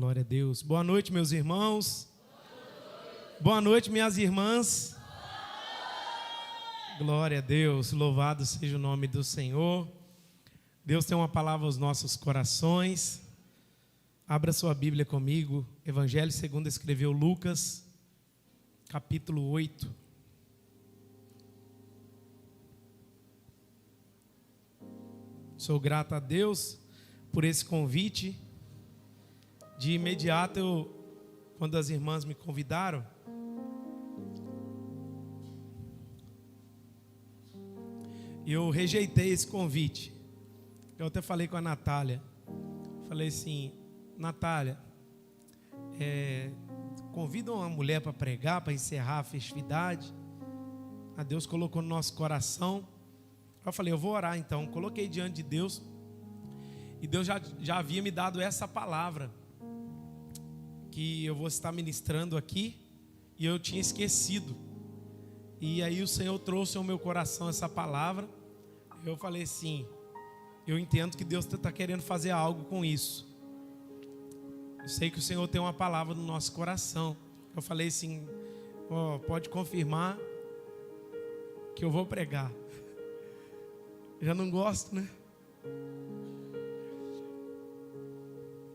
Glória a Deus. Boa noite, meus irmãos. Boa noite, minhas irmãs. Glória a Deus. Louvado seja o nome do Senhor. Deus tem uma palavra aos nossos corações. Abra sua Bíblia comigo. Evangelho segundo escreveu Lucas, capítulo 8. Sou grato a Deus por esse convite. De imediato, quando as irmãs me convidaram, eu rejeitei esse convite. Eu até falei com a Natália. Falei assim: Natália, convida uma mulher para pregar, para encerrar a festividade. A Deus colocou no nosso coração. Eu falei: eu vou orar então. Coloquei diante de Deus. E Deus já havia me dado essa palavra que eu vou estar ministrando aqui, e eu tinha esquecido. E aí o Senhor trouxe ao meu coração essa palavra. Eu falei assim: eu entendo que Deus está querendo fazer algo com isso. Eu sei que o Senhor tem uma palavra no nosso coração. Eu falei assim: pode confirmar que eu vou pregar. Já não gosto, né?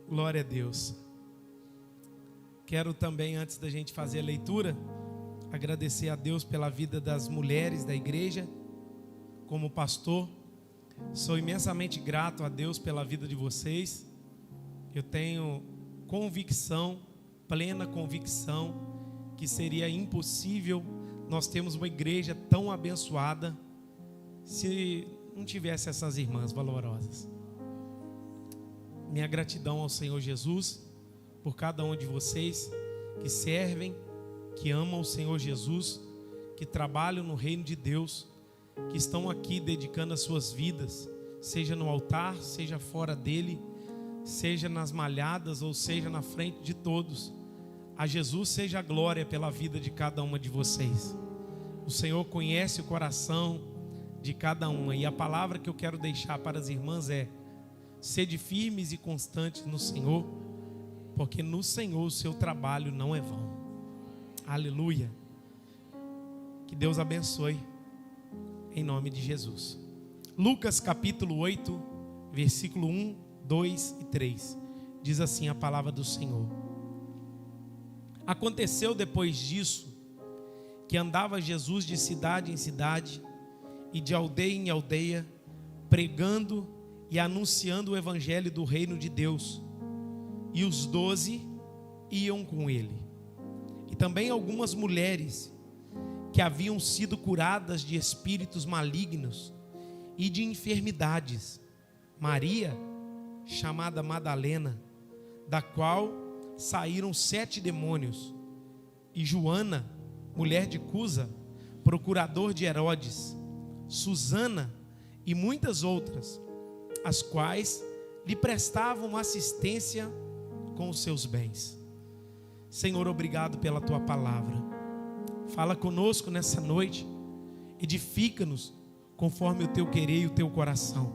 Glória a Deus. Quero também, antes da gente fazer a leitura, agradecer a Deus pela vida das mulheres da igreja. Como pastor, sou imensamente grato a Deus pela vida de vocês. Eu tenho convicção, plena convicção, que seria impossível nós termos uma igreja tão abençoada se não tivesse essas irmãs valorosas. Minha gratidão ao Senhor Jesus por cada um de vocês que servem, que amam o Senhor Jesus, que trabalham no reino de Deus, que estão aqui dedicando as suas vidas, seja no altar, seja fora dele, seja nas malhadas ou seja na frente de todos. A Jesus seja a glória pela vida de cada uma de vocês. O Senhor conhece o coração de cada uma, e a palavra que eu quero deixar para as irmãs é: sede firmes e constantes no Senhor, porque no Senhor o seu trabalho não é vão. Aleluia. Que Deus abençoe, em nome de Jesus. Lucas capítulo 8, versículo 1, 2 e 3. Diz assim a palavra do Senhor: Aconteceu depois disso, que andava Jesus de cidade em cidade e de aldeia em aldeia, pregando e anunciando o evangelho do reino de Deus. E os 12 iam com ele. E também algumas mulheres que haviam sido curadas de espíritos malignos e de enfermidades. Maria, chamada Madalena, da qual saíram 7 demônios. E Joana, mulher de Cusa, procurador de Herodes. Susana e muitas outras, as quais lhe prestavam assistência com os seus bens. Senhor, obrigado pela tua palavra. Fala conosco nessa noite, edifica-nos conforme o teu querer e o teu coração.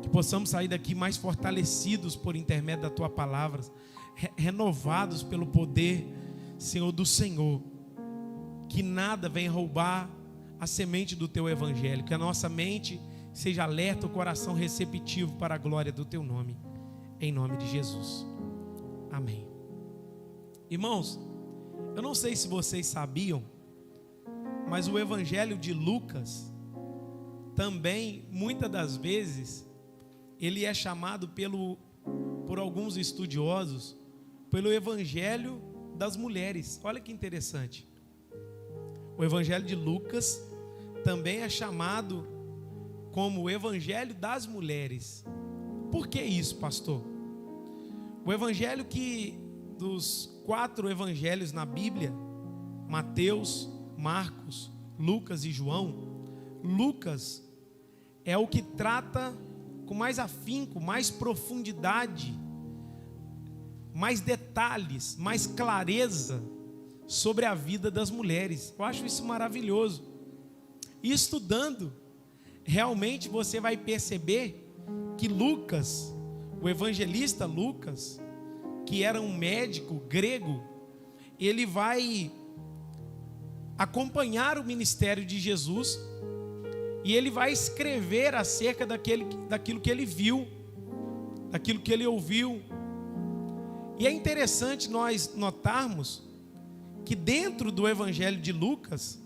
Que possamos sair daqui mais fortalecidos por intermédio da tua palavra, renovados pelo poder, Senhor, do Senhor. Que nada venha roubar a semente do teu evangelho, que a nossa mente seja alerta, o coração receptivo para a glória do teu nome, em nome de Jesus. Amém. Irmãos, eu não sei se vocês sabiam, mas o evangelho de Lucas também, muitas das vezes, ele é chamado por alguns estudiosos pelo evangelho das mulheres. Olha que interessante. O evangelho de Lucas também é chamado como o evangelho das mulheres. Por que isso, pastor? O evangelho dos 4 evangelhos na Bíblia, Mateus, Marcos, Lucas e João, Lucas é o que trata com mais afinco, mais profundidade, mais detalhes, mais clareza sobre a vida das mulheres. Eu acho isso maravilhoso. E estudando, realmente você vai perceber que Lucas, o evangelista Lucas, que era um médico grego, ele vai acompanhar o ministério de Jesus e ele vai escrever acerca daquilo que ele viu, daquilo que ele ouviu. E é interessante nós notarmos que dentro do Evangelho de Lucas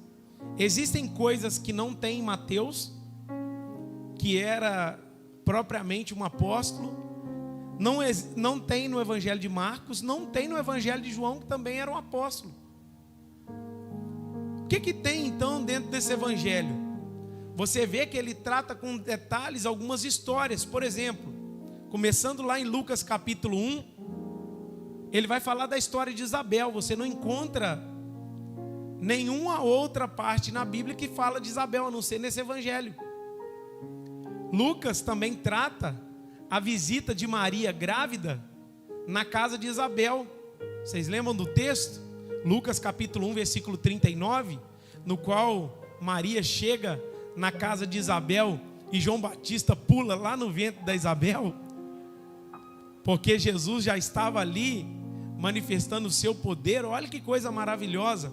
existem coisas que não tem em Mateus, que era propriamente um apóstolo, não tem no Evangelho de Marcos, não tem no Evangelho de João, que também era um apóstolo. O que tem então dentro desse Evangelho? Você vê que ele trata com detalhes algumas histórias. Por exemplo, começando lá em Lucas capítulo 1, ele vai falar da história de Isabel. Você não encontra nenhuma outra parte na Bíblia que fala de Isabel, a não ser nesse Evangelho. Lucas também trata a visita de Maria grávida na casa de Isabel. Vocês lembram do texto? Lucas capítulo 1, versículo 39, no qual Maria chega na casa de Isabel e João Batista pula lá no ventre da Isabel, porque Jesus já estava ali manifestando o seu poder. Olha que coisa maravilhosa.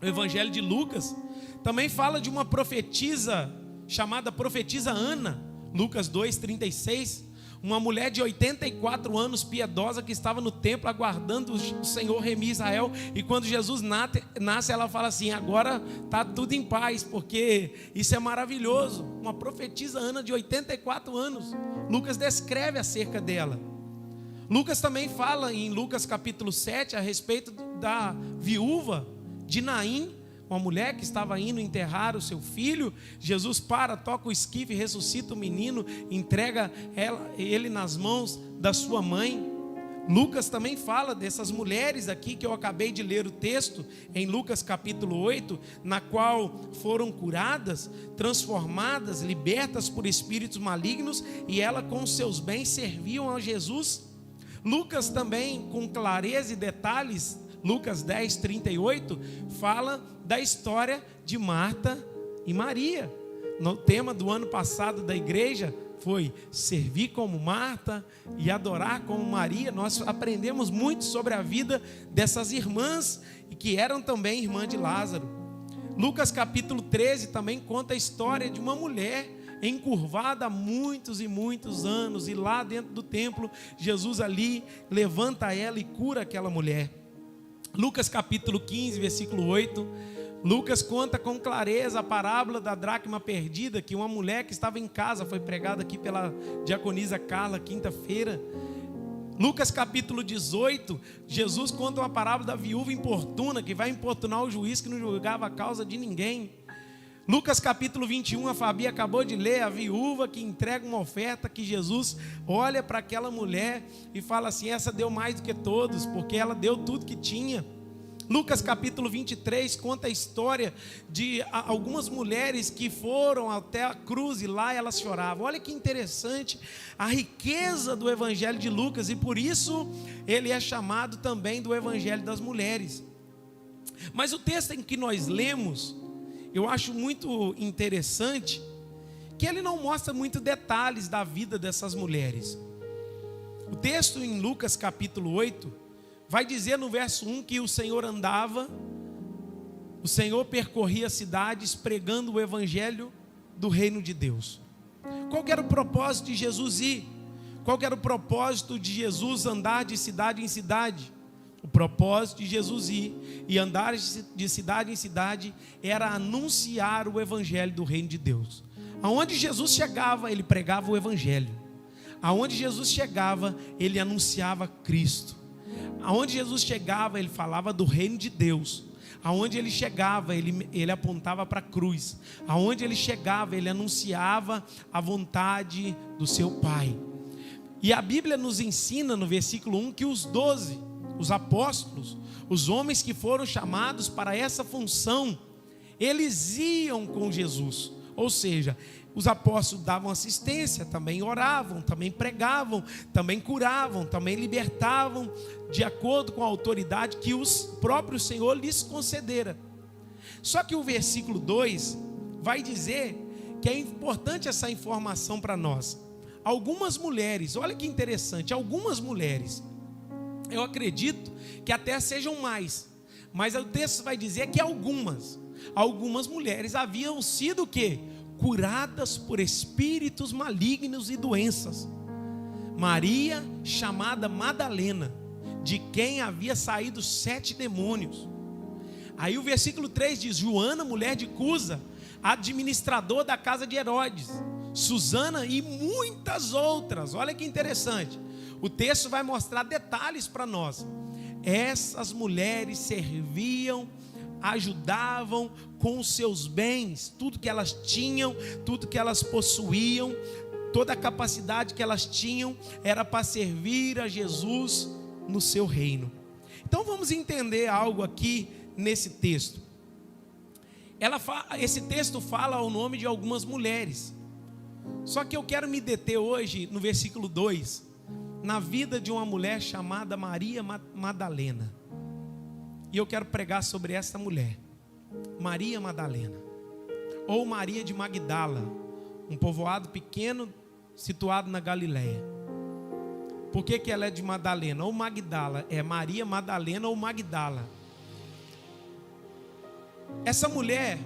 O Evangelho de Lucas também fala de uma profetisa chamada profetisa Ana. Lucas 2:36, uma mulher de 84 anos, piedosa, que estava no templo aguardando o Senhor remir Israel. E quando Jesus nasce, ela fala assim: agora está tudo em paz, porque isso é maravilhoso. Uma profetisa Ana de 84 anos. Lucas descreve acerca dela. Lucas também fala em Lucas capítulo 7 a respeito da viúva de Naim, uma mulher que estava indo enterrar o seu filho. Jesus toca o esquife, ressuscita o menino, entrega ele nas mãos da sua mãe. Lucas também fala dessas mulheres aqui que eu acabei de ler o texto, em Lucas capítulo 8, na qual foram curadas, transformadas, libertas por espíritos malignos, e ela com seus bens serviam a Jesus. Lucas também, com clareza e detalhes, Lucas 10:38, fala da história de Marta e Maria. No tema do ano passado da igreja foi servir como Marta e adorar como Maria. Nós aprendemos muito sobre a vida dessas irmãs, que eram também irmãs de Lázaro. Lucas capítulo 13 também conta a história de uma mulher encurvada há muitos e muitos anos, e lá dentro do templo, Jesus ali levanta ela e cura aquela mulher. Lucas capítulo 15, versículo 8, Lucas conta com clareza a parábola da dracma perdida, que uma mulher que estava em casa, foi pregada aqui pela diaconisa Carla, quinta-feira. Lucas capítulo 18, Jesus conta uma parábola da viúva importuna, que vai importunar o juiz que não julgava a causa de ninguém. Lucas capítulo 21, a Fabi acabou de ler, a viúva que entrega uma oferta, que Jesus olha para aquela mulher e fala assim: essa deu mais do que todos, porque ela deu tudo que tinha. Lucas capítulo 23 conta a história de algumas mulheres que foram até a cruz e lá elas choravam. Olha que interessante a riqueza do Evangelho de Lucas, e por isso ele é chamado também do Evangelho das mulheres. Mas o texto em que nós lemos, eu acho muito interessante que ele não mostra muito detalhes da vida dessas mulheres. O texto em Lucas capítulo 8 vai dizer no verso 1 que o Senhor percorria cidades pregando o evangelho do reino de Deus. Qual que era o propósito de Jesus ir? Qual que era o propósito de Jesus andar de cidade em cidade? O propósito de Jesus ir e andar de cidade em cidade era anunciar o evangelho do reino de Deus. Aonde Jesus chegava, ele pregava o evangelho. Aonde Jesus chegava, ele anunciava Cristo. Aonde Jesus chegava, ele falava do reino de Deus. Aonde ele chegava, ele apontava para a cruz. Aonde ele chegava, ele anunciava a vontade do seu Pai. E a Bíblia nos ensina no versículo 1 que os 12, os apóstolos, os homens que foram chamados para essa função, eles iam com Jesus. Ou seja, os apóstolos davam assistência, também oravam, também pregavam, também curavam, também libertavam, de acordo com a autoridade que o próprio Senhor lhes concedera. Só que o versículo 2 vai dizer que é importante essa informação para nós. Algumas mulheres, olha que interessante, algumas mulheres Eu acredito que até sejam mais, mas o texto vai dizer que algumas mulheres haviam sido o quê? Curadas por espíritos malignos e doenças. Maria, chamada Madalena, de quem havia saído 7 demônios. Aí o versículo 3 diz: Joana, mulher de Cusa, administrador da casa de Herodes, Susana e muitas outras. Olha que interessante, o texto vai mostrar detalhes para nós. Essas mulheres serviam, ajudavam com os seus bens, tudo que elas tinham, tudo que elas possuíam, toda a capacidade que elas tinham era para servir a Jesus no seu reino. Então vamos entender algo aqui nesse texto. Esse texto fala o nome de algumas mulheres, só que eu quero me deter hoje no versículo 2, na vida de uma mulher chamada Maria Madalena. E eu quero pregar sobre essa mulher, Maria Madalena, ou Maria de Magdala, um povoado pequeno situado na Galileia. Por que ela é de Madalena ou Magdala? É Maria Madalena ou Magdala. Essa mulher,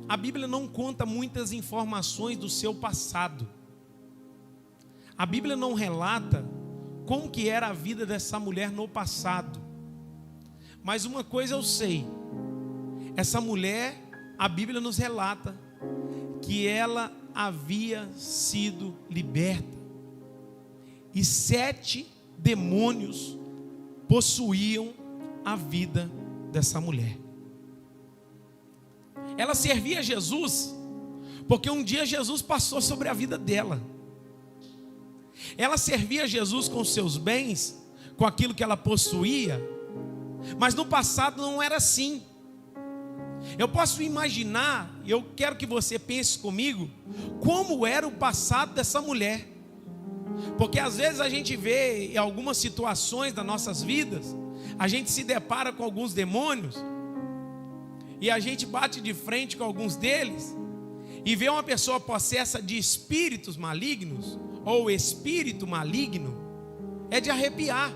a Bíblia não conta muitas informações do seu passado. A Bíblia não relata como que era a vida dessa mulher no passado. Mas uma coisa eu sei, essa mulher, a Bíblia nos relata que ela havia sido liberta. E 7 demônios possuíam a vida dessa mulher. Ela servia a Jesus, porque um dia Jesus passou sobre a vida dela. Ela servia a Jesus com seus bens, com aquilo que ela possuía, mas no passado não era assim. Eu posso imaginar, eu quero que você pense comigo, como era o passado dessa mulher. Porque às vezes a gente vê em algumas situações das nossas vidas, a gente se depara com alguns demônios, e a gente bate de frente com alguns deles, e vê uma pessoa possessa de espíritos malignos, ou espírito maligno, é de arrepiar.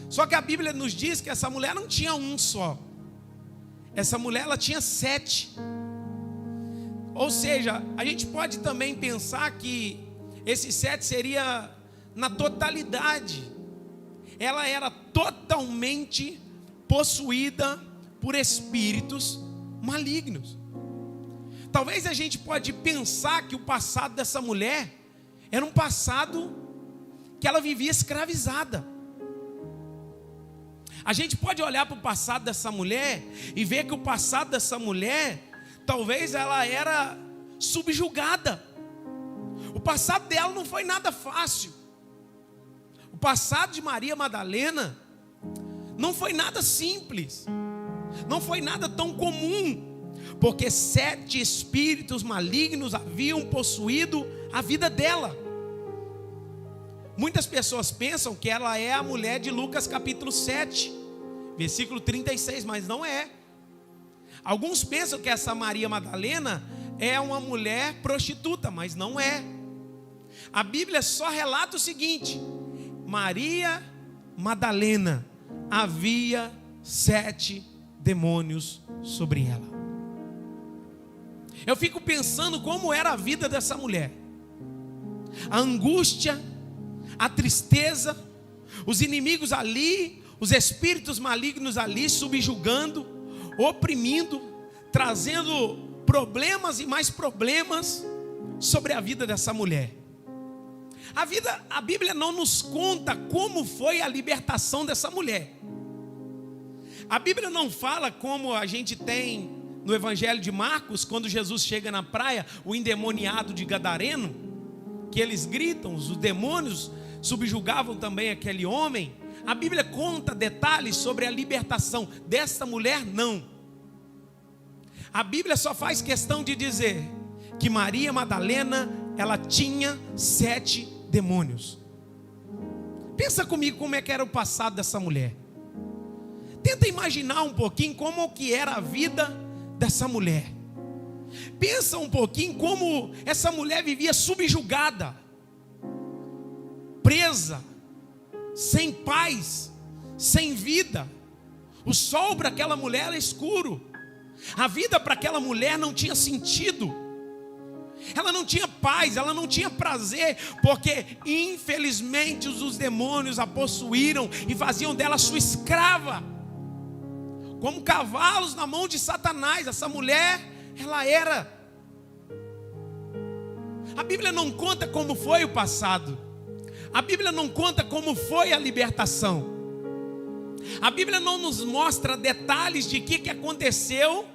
Só que a Bíblia nos diz que essa mulher não tinha um só. Essa mulher, ela tinha 7. Ou seja, a gente pode também pensar que esses 7 seria na totalidade. Ela era totalmente possuída por espíritos malignos. Talvez a gente pode pensar que o passado dessa mulher era um passado que ela vivia escravizada. A gente pode olhar para o passado dessa mulher e ver que o passado dessa mulher, talvez ela era subjugada. O passado dela não foi nada fácil. O passado de Maria Madalena não foi nada simples, não foi nada tão comum, porque 7 espíritos malignos haviam possuído a vida dela. Muitas pessoas pensam que ela é a mulher de Lucas capítulo 7, versículo 36, mas não é. Alguns pensam que essa Maria Madalena é uma mulher prostituta, mas não é. A Bíblia só relata o seguinte: Maria Madalena, havia 7 demônios sobre ela. Eu fico pensando como era a vida dessa mulher. A angústia, a tristeza, os inimigos ali, os espíritos malignos ali subjugando, oprimindo, trazendo problemas e mais problemas sobre a vida dessa mulher. A Bíblia não nos conta como foi a libertação dessa mulher. A Bíblia não fala como a gente tem no Evangelho de Marcos, quando Jesus chega na praia, o endemoniado de Gadareno, que eles gritam, os demônios subjugavam também aquele homem. A Bíblia conta detalhes sobre a libertação dessa mulher, não. A Bíblia só faz questão de dizer que Maria Madalena, ela tinha 7 demônios. Pensa comigo como é que era o passado dessa mulher. Tenta imaginar um pouquinho como que era a vida dessa mulher. Pensa um pouquinho como essa mulher vivia subjugada, presa, sem paz, sem vida. O sol para aquela mulher era escuro. A vida para aquela mulher não tinha sentido. Ela não tinha paz, ela não tinha prazer, porque infelizmente os demônios a possuíram e faziam dela sua escrava, como cavalos na mão de Satanás. Essa mulher, ela era. A Bíblia não conta como foi o passado. A Bíblia não conta como foi a libertação. A Bíblia não nos mostra detalhes de que aconteceu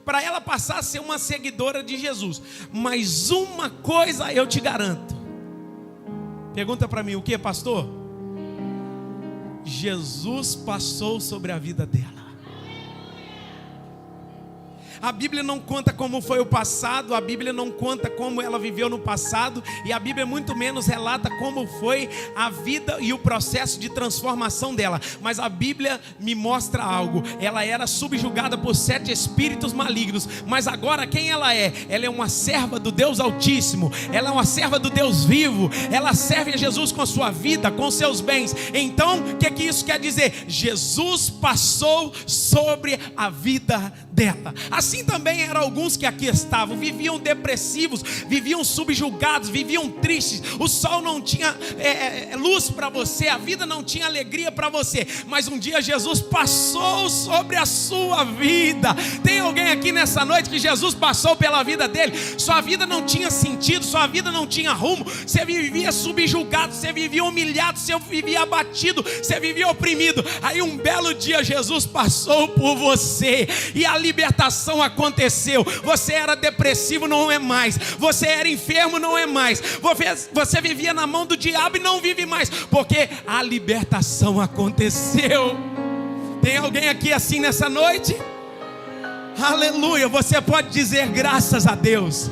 para ela passar a ser uma seguidora de Jesus. Mas uma coisa eu te garanto. Pergunta para mim, o que, pastor? Jesus passou sobre a vida dela. A Bíblia não conta como foi o passado, a Bíblia não conta como ela viveu no passado, e a Bíblia muito menos relata como foi a vida e o processo de transformação dela. Mas a Bíblia me mostra algo: ela era subjugada por 7 espíritos malignos, mas agora quem ela é? Ela é uma serva do Deus Altíssimo, ela é uma serva do Deus vivo, ela serve a Jesus com a sua vida, com seus bens. Então, o que isso quer dizer? Jesus passou sobre a vida dela. Assim também eram alguns que aqui estavam, viviam depressivos, viviam subjugados, viviam tristes. O sol não tinha luz para você, a vida não tinha alegria para você, mas um dia Jesus passou sobre a sua vida. Tem alguém aqui nessa noite que Jesus passou pela vida dele? Sua vida não tinha sentido, sua vida não tinha rumo, você vivia subjugado, você vivia humilhado, você vivia abatido, você vivia oprimido. Aí um belo dia Jesus passou por você e a libertação aconteceu. Você era depressivo, não é mais. Você era enfermo, não é mais. Você vivia na mão do diabo e não vive mais, porque a libertação aconteceu. Tem alguém aqui assim nessa noite? Aleluia. Você pode dizer graças a Deus,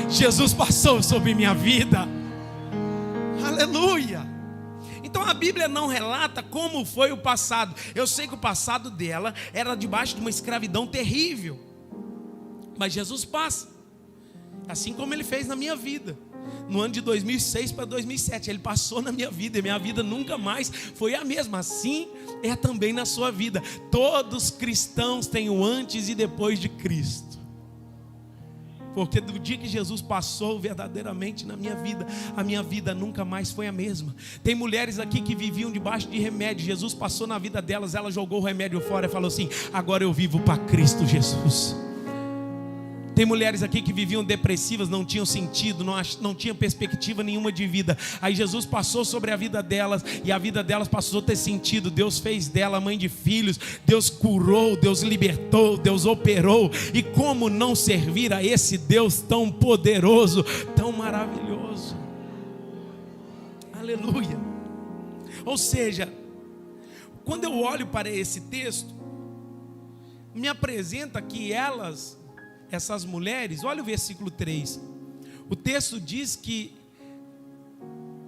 Jesus passou sobre minha vida. Aleluia. Então a Bíblia não relata como foi o passado. Eu sei que o passado dela era debaixo de uma escravidão terrível, mas Jesus passa, assim como Ele fez na minha vida. No ano de 2006 para 2007, Ele passou na minha vida, e minha vida nunca mais foi a mesma. Assim é também na sua vida. Todos cristãos têm o antes e depois de Cristo, porque do dia que Jesus passou verdadeiramente na minha vida, a minha vida nunca mais foi a mesma. Tem mulheres aqui que viviam debaixo de remédio. Jesus passou na vida delas, ela jogou o remédio fora e falou assim: agora eu vivo para Cristo Jesus. Tem mulheres aqui que viviam depressivas, não tinham sentido, não tinham perspectiva nenhuma de vida. Aí Jesus passou sobre a vida delas, e a vida delas passou a ter sentido. Deus fez dela mãe de filhos, Deus curou, Deus libertou, Deus operou. E como não servir a esse Deus tão poderoso, tão maravilhoso? Aleluia. Ou seja, quando eu olho para esse texto, me apresenta que essas mulheres, olha o versículo 3. O texto diz que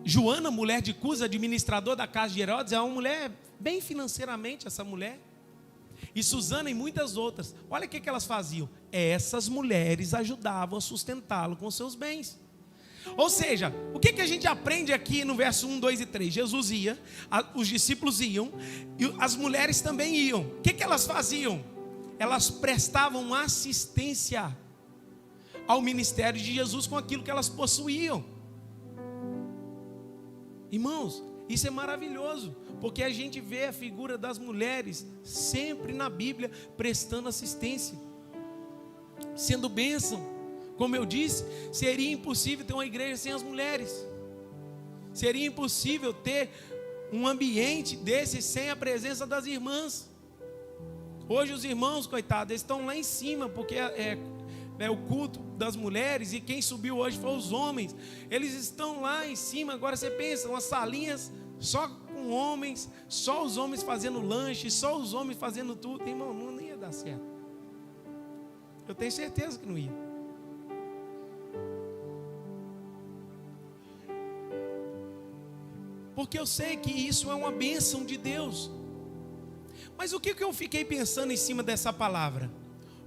Joana, mulher de Cusa, administrador da casa de Herodes, é uma mulher bem financeiramente, essa mulher. E Susana e muitas outras. Olha o que elas faziam. Essas mulheres ajudavam a sustentá-lo com seus bens. Ou seja, o que a gente aprende aqui no verso 1, 2 e 3? Jesus ia, os discípulos iam, e as mulheres também iam. O que elas faziam? Elas prestavam assistência ao ministério de Jesus com aquilo que elas possuíam. Irmãos, isso é maravilhoso, porque a gente vê a figura das mulheres sempre na Bíblia prestando assistência, sendo bênção. Como eu disse, seria impossível ter uma igreja sem as mulheres. Seria impossível ter um ambiente desse sem a presença das irmãs. Hoje os irmãos, coitados, eles estão lá em cima, porque é o culto das mulheres, e quem subiu hoje foi os homens. Eles estão lá em cima. Agora você pensa, umas salinhas só com homens, só os homens fazendo lanche, só os homens fazendo tudo. Irmão, não ia dar certo. Eu tenho certeza que não ia. Porque eu sei que isso é uma bênção de Deus. Mas o que eu fiquei pensando em cima dessa palavra?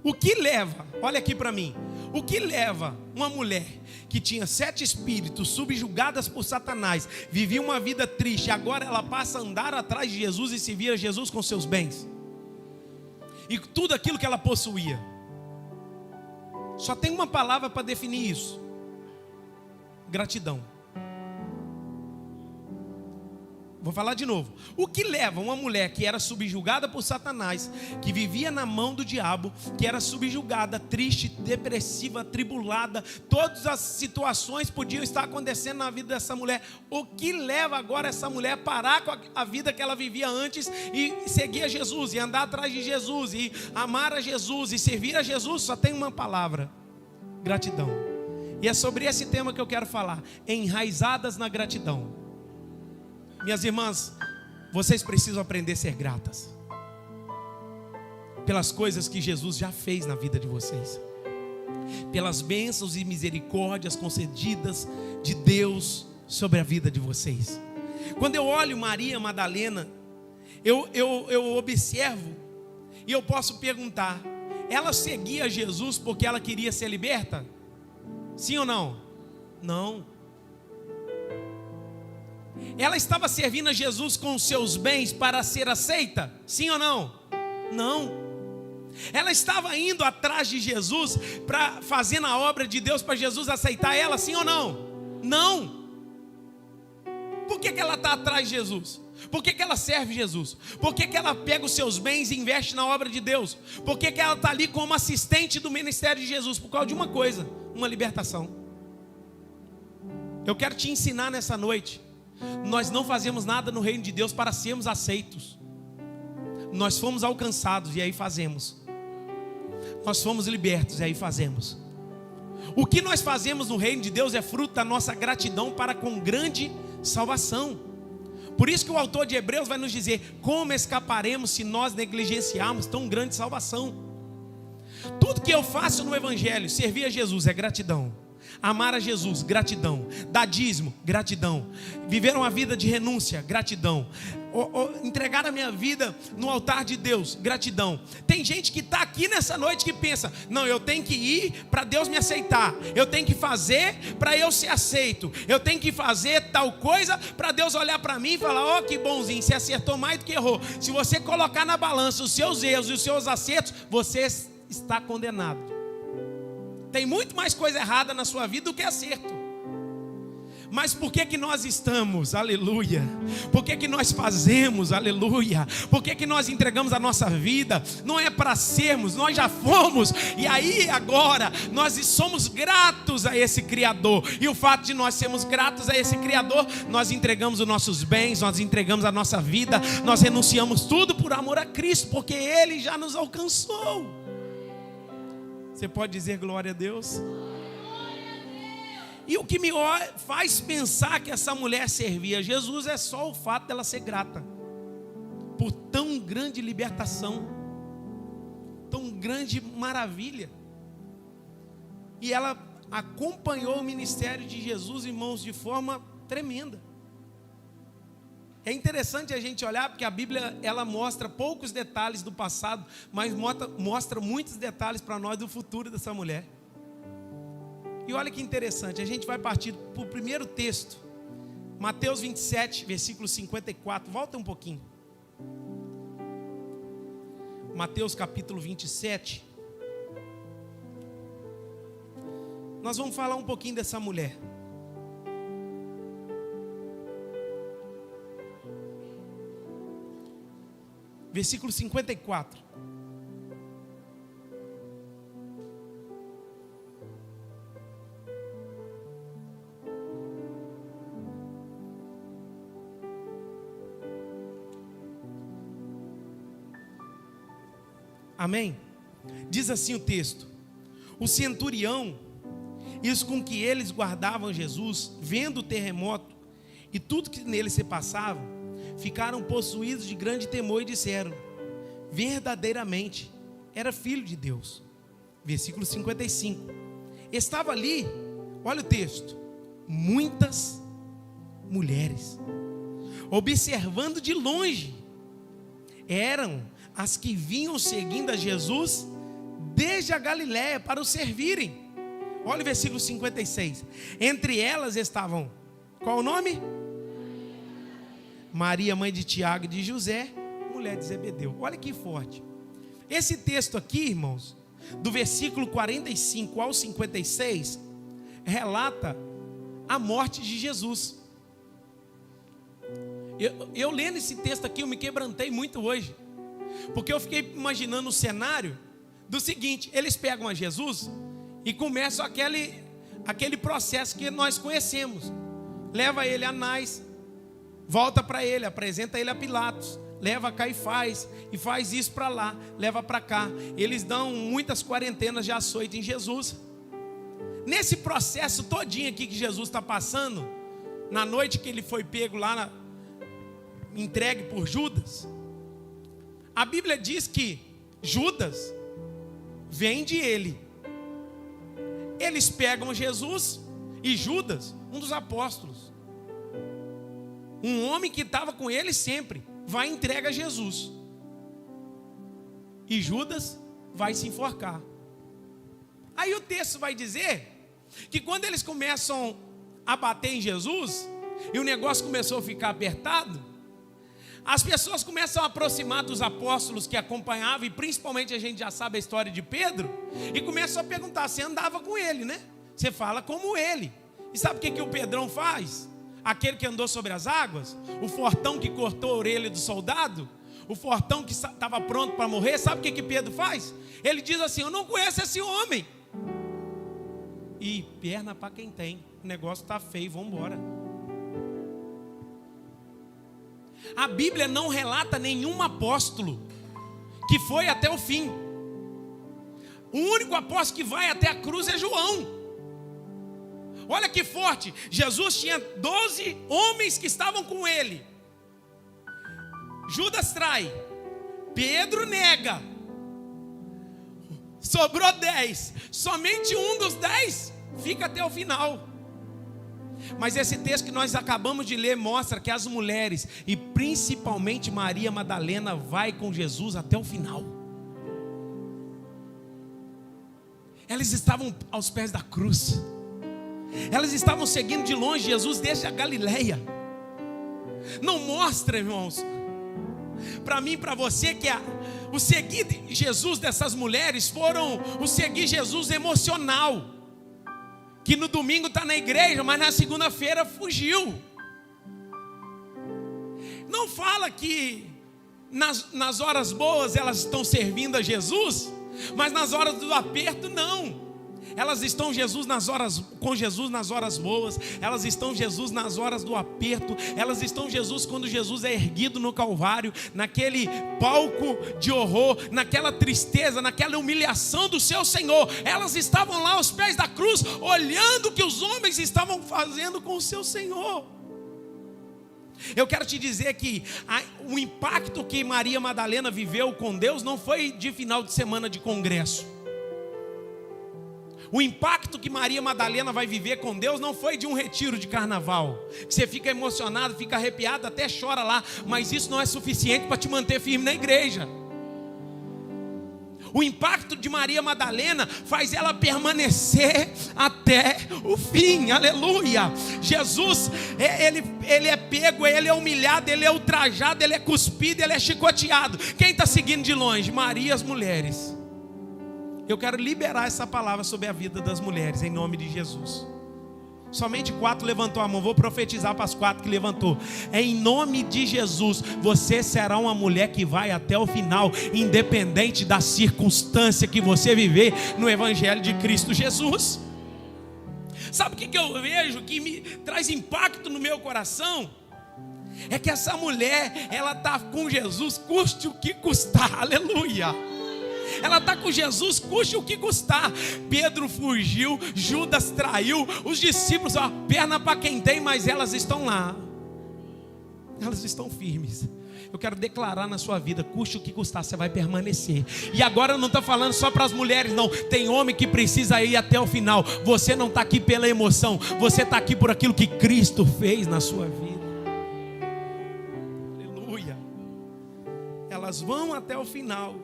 O que leva, olha aqui para mim, O que leva uma mulher que tinha 7 espíritos subjugadas por Satanás, vivia uma vida triste, agora ela passa a andar atrás de Jesus e servir a Jesus com seus bens e tudo aquilo que ela possuía? Só tem uma palavra para definir isso: gratidão. Vou falar de novo. O que leva uma mulher que era subjugada por Satanás, que vivia na mão do diabo, que era subjugada, triste, depressiva, atribulada, todas as situações podiam estar acontecendo na vida dessa mulher. O que leva agora essa mulher a parar com a vida que ela vivia antes e seguir a Jesus, e andar atrás de Jesus, e amar a Jesus, e servir a Jesus? Só tem uma palavra: gratidão. E é sobre esse tema que eu quero falar: enraizadas na gratidão. Minhas irmãs, vocês precisam aprender a ser gratas pelas coisas que Jesus já fez na vida de vocês, pelas bênçãos e misericórdias concedidas de Deus sobre a vida de vocês. Quando eu olho Maria Madalena, eu observo e eu posso perguntar: ela seguia Jesus porque ela queria ser liberta? Sim ou não? Não. Ela estava servindo a Jesus com os seus bens para ser aceita? Sim ou não? Não. Ela estava indo atrás de Jesus para fazer a obra de Deus para Jesus aceitar ela? Sim ou não? Não. Por que ela está atrás de Jesus? Por que ela serve Jesus? Por que ela pega os seus bens e investe na obra de Deus? Por que ela está ali como assistente do ministério de Jesus? Por causa de uma coisa: uma libertação. Eu quero te ensinar nessa noite: nós não fazemos nada no reino de Deus para sermos aceitos. Nós fomos alcançados e aí fazemos. Nós fomos libertos e aí fazemos. O que nós fazemos no reino de Deus é fruto da nossa gratidão para com grande salvação. Por isso que o autor de Hebreus vai nos dizer: como escaparemos se nós negligenciarmos tão grande salvação? Tudo que eu faço no evangelho, servir a Jesus, é gratidão. Amar a Jesus, gratidão. Dar dízimo, gratidão. Viver uma vida de renúncia, gratidão. Entregar a minha vida no altar de Deus, gratidão. Tem gente que está aqui nessa noite que pensa: não, eu tenho que ir para Deus me aceitar, eu tenho que fazer para eu ser aceito, eu tenho que fazer tal coisa para Deus olhar para mim e falar: ó, que bonzinho, você acertou mais do que errou. Se você colocar na balança os seus erros e os seus acertos, você está condenado. Tem muito mais coisa errada na sua vida do que acerto. Mas por que nós estamos? Aleluia. Por que nós fazemos? Aleluia. Por que nós entregamos a nossa vida? Não é para sermos, nós já fomos. E aí agora nós somos gratos a esse Criador. E o fato de nós sermos gratos a esse Criador, nós entregamos os nossos bens, nós entregamos a nossa vida, nós renunciamos tudo por amor a Cristo, porque Ele já nos alcançou. Você pode dizer glória a Deus? E o que me faz pensar que essa mulher servia a Jesus é só o fato dela ser grata por tão grande libertação, tão grande maravilha. E ela acompanhou o ministério de Jesus, irmãos, de forma tremenda. É interessante a gente olhar, porque a Bíblia, ela mostra poucos detalhes do passado, mas mostra muitos detalhes para nós do futuro dessa mulher. E olha que interessante, a gente vai partir para o primeiro texto, Mateus 27, versículo 54, volta um pouquinho. Mateus capítulo 27. Nós vamos falar um pouquinho dessa mulher. Versículo 54. Amém? Diz assim o texto: o centurião e os com que eles guardavam Jesus, vendo o terremoto e tudo que nele se passava, ficaram possuídos de grande temor e disseram: verdadeiramente era filho de Deus. Versículo 55. Estava ali, olha o texto, muitas mulheres, observando de longe. Eram as que vinham seguindo a Jesus desde a Galiléia para o servirem. Olha o versículo 56. Entre elas estavam, qual o nome? Maria, mãe de Tiago e de José, mulher de Zebedeu. Olha que forte. Esse texto aqui, irmãos, do versículo 45 ao 56, relata a morte de Jesus. Eu lendo esse texto aqui, eu me quebrantei muito hoje, porque eu fiquei imaginando o cenário do seguinte: eles pegam a Jesus e começam aquele processo que nós conhecemos. Leva ele a Anás, volta para ele, apresenta ele a Pilatos, leva a Caifás e faz isso para lá, leva para cá. Eles dão muitas quarentenas de açoite em Jesus. Nesse processo todinho aqui que Jesus está passando, na noite que ele foi pego lá, entregue por Judas, a Bíblia diz que Judas vende ele. Eles pegam Jesus e Judas, um dos apóstolos, um homem que estava com ele sempre, vai e entrega Jesus. E Judas vai se enforcar. Aí o texto vai dizer que quando eles começam a bater em Jesus, e o negócio começou a ficar apertado, as pessoas começam a aproximar dos apóstolos que acompanhavam, e principalmente a gente já sabe a história de Pedro, e começam a perguntar: você andava com ele, né? Você fala como ele. E sabe o que o Pedrão faz? Aquele que andou sobre as águas, o fortão que cortou a orelha do soldado, o fortão que estava pronto para morrer. Sabe o que Pedro faz? Ele diz assim: eu não conheço esse homem. E perna para quem tem, o negócio está feio, vamos embora. A Bíblia não relata nenhum apóstolo que foi até o fim. O único apóstolo que vai até a cruz é João. Olha que forte. Jesus tinha 12 homens que estavam com ele. Judas trai, Pedro nega, sobrou 10. Somente um dos 10 fica até o final. Mas esse texto que nós acabamos de ler mostra que as mulheres, e principalmente Maria Madalena, vai com Jesus até o final. Elas estavam aos pés da cruz. Elas estavam seguindo de longe Jesus desde a Galileia. Não mostra, irmãos, para mim e para você, que o seguir Jesus dessas mulheres foram o seguir Jesus emocional, que no domingo está na igreja, mas na segunda-feira fugiu. Não fala que nas horas boas elas estão servindo a Jesus, mas nas horas do aperto não. Elas estão com Jesus nas horas boas, elas estão Jesus nas horas do aperto, elas estão Jesus quando Jesus é erguido no Calvário, naquele palco de horror, naquela tristeza, naquela humilhação do seu Senhor. Elas estavam lá aos pés da cruz, olhando o que os homens estavam fazendo com o seu Senhor. Eu quero te dizer que o impacto que Maria Madalena viveu com Deus não foi de final de semana de congresso. O impacto que Maria Madalena vai viver com Deus não foi de um retiro de carnaval, que você fica emocionado, fica arrepiado, até chora lá, mas isso não é suficiente para te manter firme na igreja. O impacto de Maria Madalena faz ela permanecer até o fim, aleluia. Jesus, ele é pego, ele é humilhado, ele é ultrajado, ele é cuspido, ele é chicoteado. Quem está seguindo de longe? Maria, as mulheres. Eu quero liberar essa palavra sobre a vida das mulheres, em nome de Jesus. Somente 4 levantou a mão. Vou profetizar para as 4 que levantou. Em nome de Jesus, você será uma mulher que vai até o final, independente da circunstância que você viver no Evangelho de Cristo Jesus. Sabe o que eu vejo que me traz impacto no meu coração? É que essa mulher, ela está com Jesus, custe o que custar, aleluia. Ela está com Jesus, custe o que custar. Pedro fugiu, Judas traiu, os discípulos, perna para quem tem, mas elas estão lá. Elas estão firmes. Eu quero declarar na sua vida: custe o que custar, você vai permanecer. E agora eu não estou falando só para as mulheres, não. Tem homem que precisa ir até o final. Você não está aqui pela emoção, você está aqui por aquilo que Cristo fez na sua vida. Aleluia. Elas vão até o final.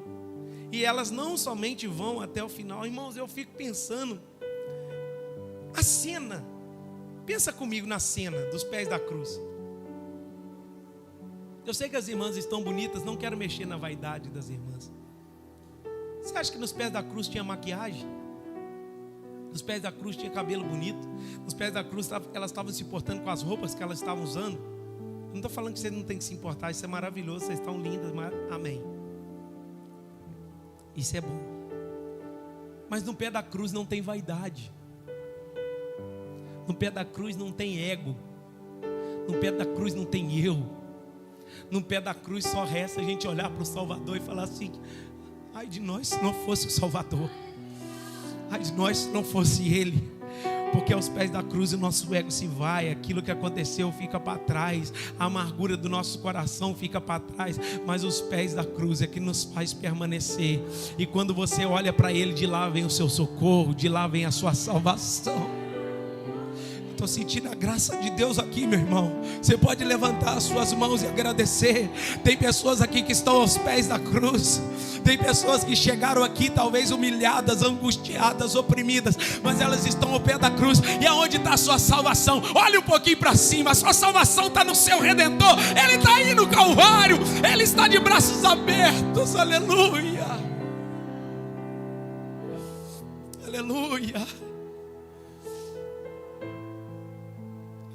E elas não somente vão até o final. Irmãos, eu fico pensando A cena, pensa comigo na cena dos pés da cruz. Eu sei que as irmãs estão bonitas, não quero mexer na vaidade das irmãs. Você acha que nos pés da cruz tinha maquiagem? Nos pés da cruz tinha cabelo bonito? Nos pés da cruz elas estavam se importando com as roupas que elas estavam usando? Não estou falando que você não tem que se importar, isso é maravilhoso, vocês estão lindas, amém. Isso é bom. Mas no pé da cruz não tem vaidade. No pé da cruz não tem ego. No pé da cruz não tem eu. No pé da cruz só resta a gente olhar para o Salvador e falar assim: ai de nós se não fosse o Salvador. Ai de nós se não fosse Ele. Porque aos pés da cruz o nosso ego se vai, aquilo que aconteceu fica para trás, a amargura do nosso coração fica para trás, mas os pés da cruz é que nos faz permanecer. E quando você olha para Ele, de lá vem o seu socorro, de lá vem a sua salvação. Estou sentindo a graça de Deus aqui, meu irmão. Você pode levantar as suas mãos e agradecer. Tem pessoas aqui que estão aos pés da cruz. Tem pessoas que chegaram aqui talvez humilhadas, angustiadas, oprimidas, mas elas estão ao pé da cruz. E aonde está a sua salvação? Olha um pouquinho para cima. A sua salvação está no seu Redentor. Ele está aí no Calvário. Ele está de braços abertos. Aleluia. Aleluia.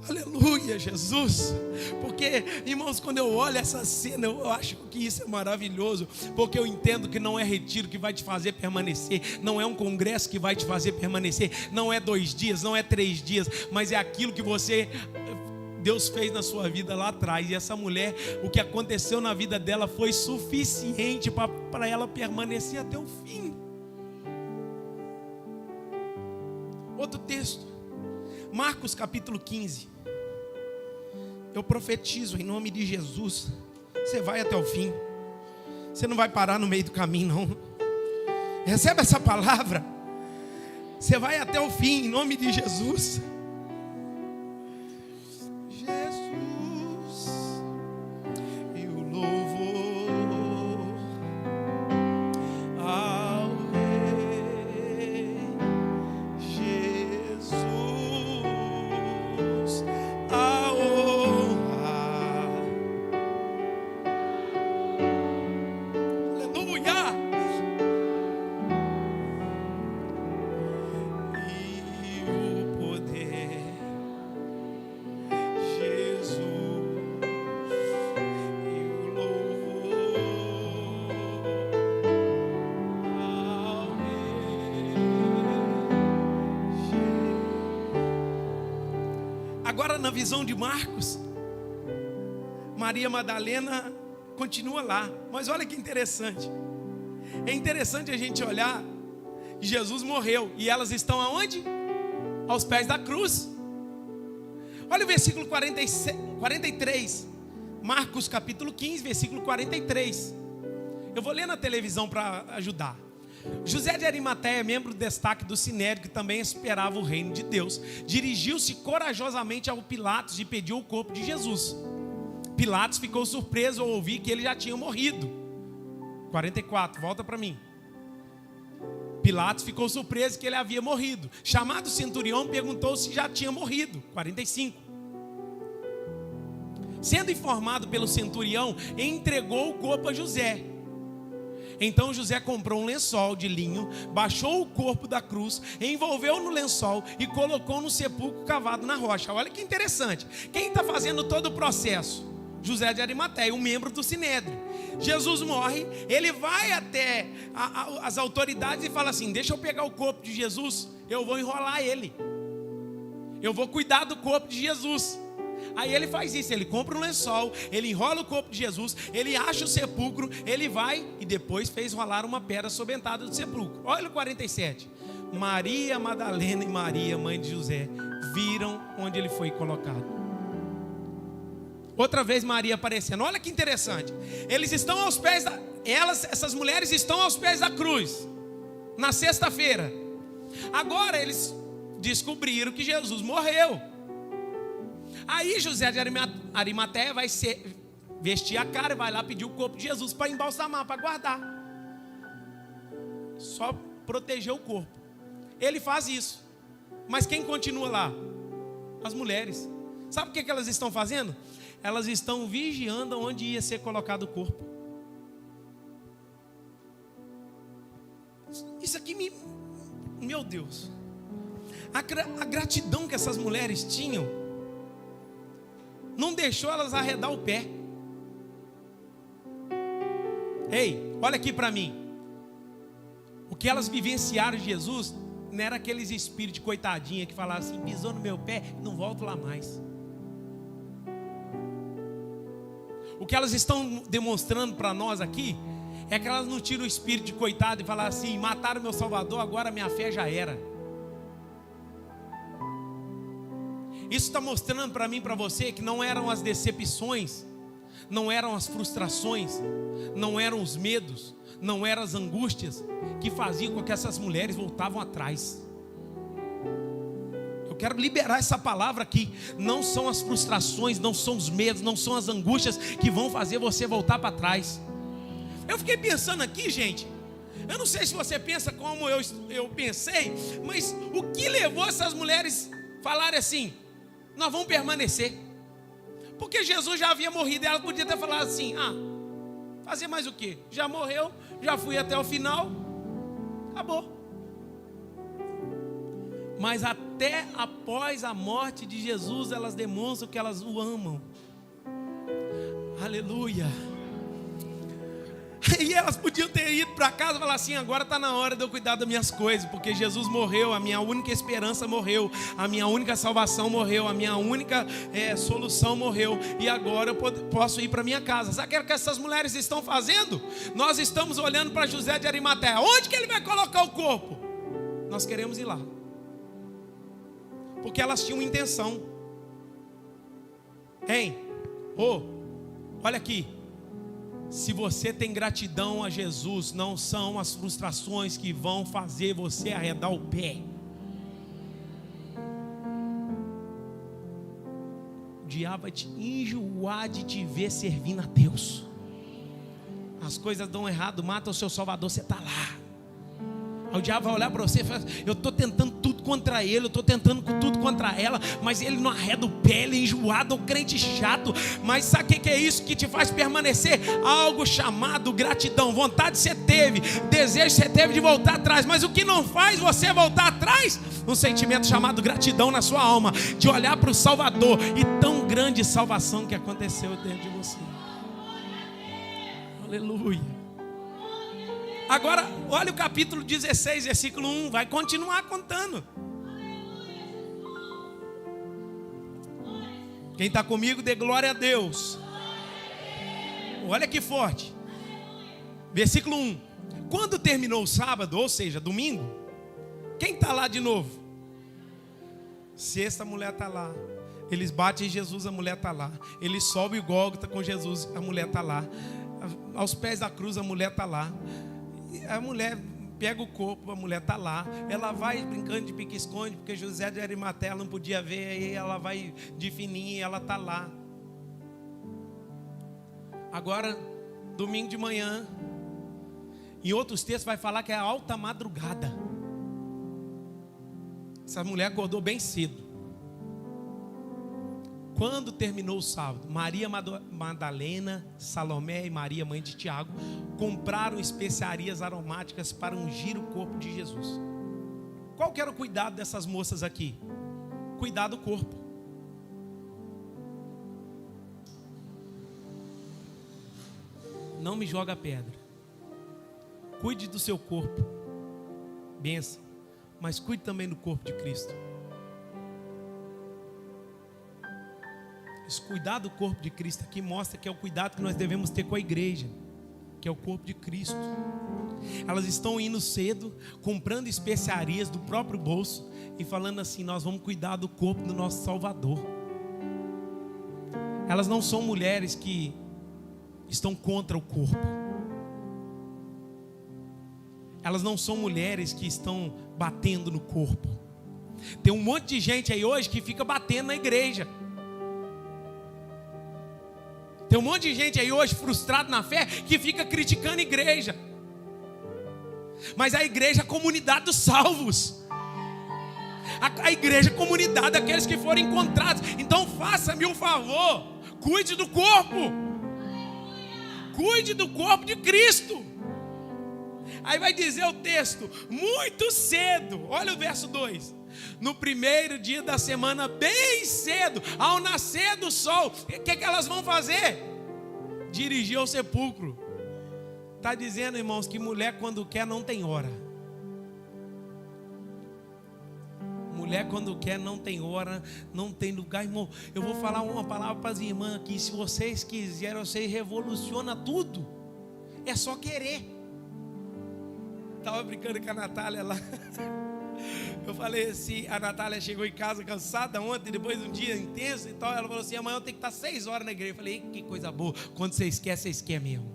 Aleluia, Jesus. Porque, irmãos, quando eu olho essa cena, eu acho que isso é maravilhoso. Porque eu entendo que não é retiro que vai te fazer permanecer, não é um congresso que vai te fazer permanecer, não é 2 dias, não é 3 dias, mas é aquilo que Deus fez na sua vida lá atrás. E essa mulher, o que aconteceu na vida dela foi suficiente para ela permanecer até o fim. Outro texto, Marcos capítulo 15. Eu profetizo em nome de Jesus, você vai até o fim. Você não vai parar no meio do caminho, não. Recebe essa palavra. Você vai até o fim em nome de Jesus. Jesus, eu louvo ao Rei Jesus, a honra. Aleluia. E o poder, Jesus, e o louvor ao Rei Jesus. Agora, na visão de Marcos, Maria Madalena continua lá. Mas olha que interessante. É interessante a gente olhar. Jesus morreu e elas estão aonde? Aos pés da cruz. Olha o versículo 43. Marcos capítulo 15, versículo 43. Eu vou ler na televisão para ajudar. José de Arimateia, membro do destaque do Sinédrio, que também esperava o reino de Deus, dirigiu-se corajosamente ao Pilatos e pediu o corpo de Jesus. Pilatos ficou surpreso ao ouvir que ele já tinha morrido. 44, volta para mim. Pilatos ficou surpreso que ele havia morrido. Chamado o centurião, perguntou se já tinha morrido. 45. Sendo informado pelo centurião, entregou o corpo a José. Então José comprou um lençol de linho, baixou o corpo da cruz, envolveu no lençol e colocou no sepulcro cavado na rocha. Olha que interessante. Quem está fazendo todo o processo? José de Arimateia, um membro do Sinédrio. Jesus morre, ele vai até as autoridades e fala assim: deixa eu pegar o corpo de Jesus, eu vou enrolar ele, eu vou cuidar do corpo de Jesus. Aí ele faz isso, ele compra um lençol, ele enrola o corpo de Jesus, ele acha o sepulcro, ele vai e depois fez rolar uma pedra sobre a entrada do sepulcro. Olha o 47. Maria Madalena e Maria, mãe de José, viram onde ele foi colocado. Outra vez Maria aparecendo. Olha que interessante. Eles estão aos pés essas mulheres estão aos pés da cruz na sexta-feira. Agora eles descobriram que Jesus morreu. Aí José de Arimateia vai vestir a cara e vai lá pedir o corpo de Jesus para embalsamar, para guardar. Só proteger o corpo. Ele faz isso. Mas quem continua lá? As mulheres. Sabe o que elas estão fazendo? Elas estão vigiando onde ia ser colocado o corpo. Isso aqui meu Deus. A gratidão que essas mulheres tinham não deixou elas arredar o pé. Ei, olha aqui para mim. O que elas vivenciaram de Jesus não era aqueles espíritos de coitadinha que falavam assim: pisou no meu pé, não volto lá mais. O que elas estão demonstrando para nós aqui é que elas não tiram o espírito de coitado e falam assim: mataram meu Salvador, agora minha fé já era. Isso está mostrando para mim e para você que não eram as decepções, não eram as frustrações, não eram os medos, não eram as angústias que faziam com que essas mulheres voltavam atrás. Eu quero liberar essa palavra aqui. Não são as frustrações, não são os medos, não são as angústias que vão fazer você voltar para trás. Eu fiquei pensando aqui, gente. Eu não sei se você pensa como eu pensei, mas o que levou essas mulheres a falarem assim: nós vamos permanecer? Porque Jesus já havia morrido. Ela podia ter falado assim: fazer mais o quê? Já morreu, já fui até o final, acabou. Mas até após a morte de Jesus, elas demonstram que elas o amam. Aleluia. E elas podiam ter ido para casa e falar assim: agora está na hora de eu cuidar das minhas coisas, porque Jesus morreu, a minha única esperança morreu, a minha única salvação morreu, a minha única solução morreu, e agora eu posso ir para minha casa. Sabe o que essas mulheres estão fazendo? Nós estamos olhando para José de Arimateia. Onde que ele vai colocar o corpo? Nós queremos ir lá, porque elas tinham intenção. Olha aqui. Se você tem gratidão a Jesus, não são as frustrações que vão fazer você arredar o pé. O diabo vai te enjoar de te ver servindo a Deus. As coisas dão errado, mata o seu Salvador, você está lá. Aí o diabo vai olhar para você e falar: eu estou tentando tudo contra ele, eu estou tentando tudo contra ela, mas ele não arreda o pé, ele é enjoado, o crente chato. Mas sabe o que é isso que te faz permanecer? Algo chamado gratidão. Vontade você teve, desejo você teve de voltar atrás, mas o que não faz você voltar atrás? Um sentimento chamado gratidão na sua alma, de olhar para o Salvador e tão grande salvação que aconteceu dentro de você. Aleluia. Agora, olha o capítulo 16, versículo 1. Vai continuar contando. Quem está comigo, dê glória a Deus. Olha que forte. Versículo 1. Quando terminou o sábado, ou seja, domingo, quem está lá de novo? Sexta, a mulher está lá. Eles batem em Jesus, a mulher está lá. Eles sobem o Gólgota com Jesus, a mulher está lá. Aos pés da cruz, a mulher está lá. A mulher pega o corpo, a mulher está lá. Ela vai brincando de pique-esconde, porque José de Arimateia não podia ver. Aí ela vai de fininho e ela está lá. Agora, domingo de manhã, em outros textos vai falar que é alta madrugada. Essa mulher acordou bem cedo. Quando terminou o sábado, Maria Madalena, Salomé e Maria, mãe de Tiago, compraram especiarias aromáticas para ungir o corpo de Jesus. Qual que era o cuidado dessas moças aqui? Cuidar do corpo. Não me joga pedra. Cuide do seu corpo. Benção. Mas cuide também do corpo de Cristo. Esse cuidar do corpo de Cristo aqui mostra que é o cuidado que nós devemos ter com a igreja, que é o corpo de Cristo. Elas estão indo cedo, comprando especiarias do próprio bolso e falando assim: nós vamos cuidar do corpo do nosso Salvador. Elas não são mulheres que estão contra o corpo. Elas não são mulheres que estão batendo no corpo. Tem um monte de gente aí hoje que fica batendo na igreja. Tem um monte de gente aí hoje frustrado na fé que fica criticando a igreja. Mas a igreja é a comunidade dos salvos. a igreja, a comunidade, aqueles que forem encontrados. Então faça-me um favor, cuide do corpo. Cuide do corpo de Cristo. Aí vai dizer o texto, muito cedo, olha o verso 2. No primeiro dia da semana, bem cedo, ao nascer do sol, o que elas vão fazer? Dirigir ao sepulcro. Está dizendo, irmãos, que mulher quando quer não tem hora. Mulher quando quer não tem hora, não tem lugar, irmão. Eu vou falar uma palavra para as irmãs aqui. Se vocês quiserem, vocês revolucionam tudo. É só querer. Estava brincando com a Natália lá. Eu falei assim, a Natália chegou em casa cansada ontem, depois de um dia intenso e tal. Ela falou assim, amanhã eu tenho que estar 6 horas na igreja. Eu falei, que coisa boa. Quando vocês querem mesmo.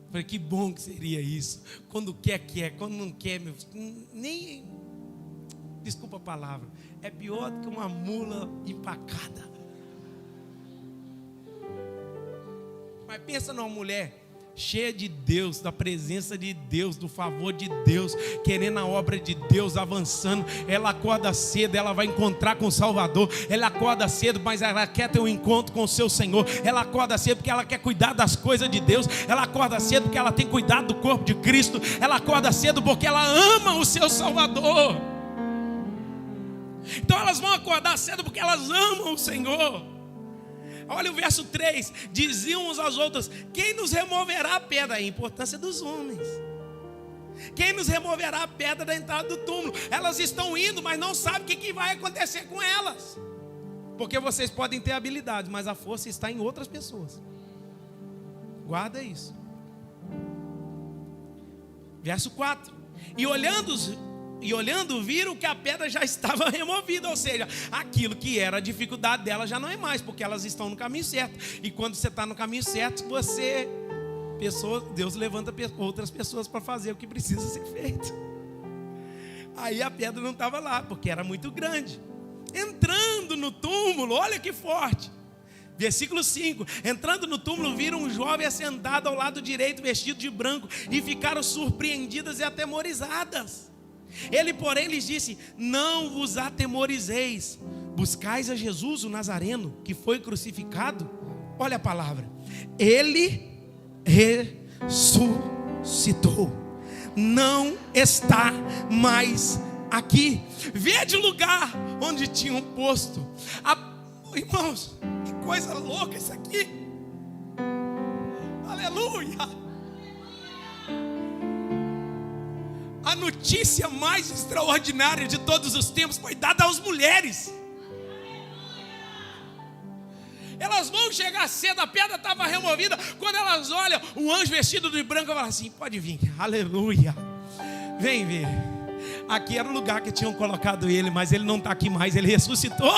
Eu falei, que bom que seria isso. Quando quer. Quando não quer, meu, nem... Desculpa a palavra. É pior do que uma mula empacada. Mas pensa numa mulher cheia de Deus, da presença de Deus, do favor de Deus, querendo a obra de Deus, avançando. Ela acorda cedo, ela vai encontrar com o Salvador. Ela acorda cedo, mas ela quer ter um encontro com o seu Senhor. Ela acorda cedo porque ela quer cuidar das coisas de Deus. Ela acorda cedo porque ela tem cuidado do corpo de Cristo. Ela acorda cedo porque ela ama o seu Salvador. Então elas vão acordar cedo porque elas amam o Senhor. Olha o verso 3, diziam uns às outras, quem nos removerá a pedra? A importância dos homens. Quem nos removerá a pedra da entrada do túmulo? Elas estão indo, mas não sabem o que vai acontecer com elas. Porque vocês podem ter habilidades, mas a força está em outras pessoas. Guarda isso. Verso 4, e olhando, viram que a pedra já estava removida. Ou seja, aquilo que era a dificuldade dela já não é mais, porque elas estão no caminho certo. E quando você está no caminho certo, Deus levanta outras pessoas para fazer o que precisa ser feito. Aí a pedra não estava lá, porque era muito grande. Entrando no túmulo, olha que forte. Versículo 5, entrando no túmulo, viram um jovem assentado ao lado direito, vestido de branco, e ficaram surpreendidas e atemorizadas. Ele, porém, lhes disse, não vos atemorizeis, buscais a Jesus, o Nazareno, que foi crucificado. Olha a palavra, ele ressuscitou, não está mais aqui. Vede o lugar onde tinham posto. Irmãos, que coisa louca isso aqui. Aleluia. A notícia mais extraordinária de todos os tempos foi dada às mulheres. Elas vão chegar cedo, a pedra estava removida. Quando elas olham o anjo vestido de branco, falam assim, pode vir, aleluia. Vem ver. Aqui era o lugar que tinham colocado ele, mas ele não está aqui mais, ele ressuscitou.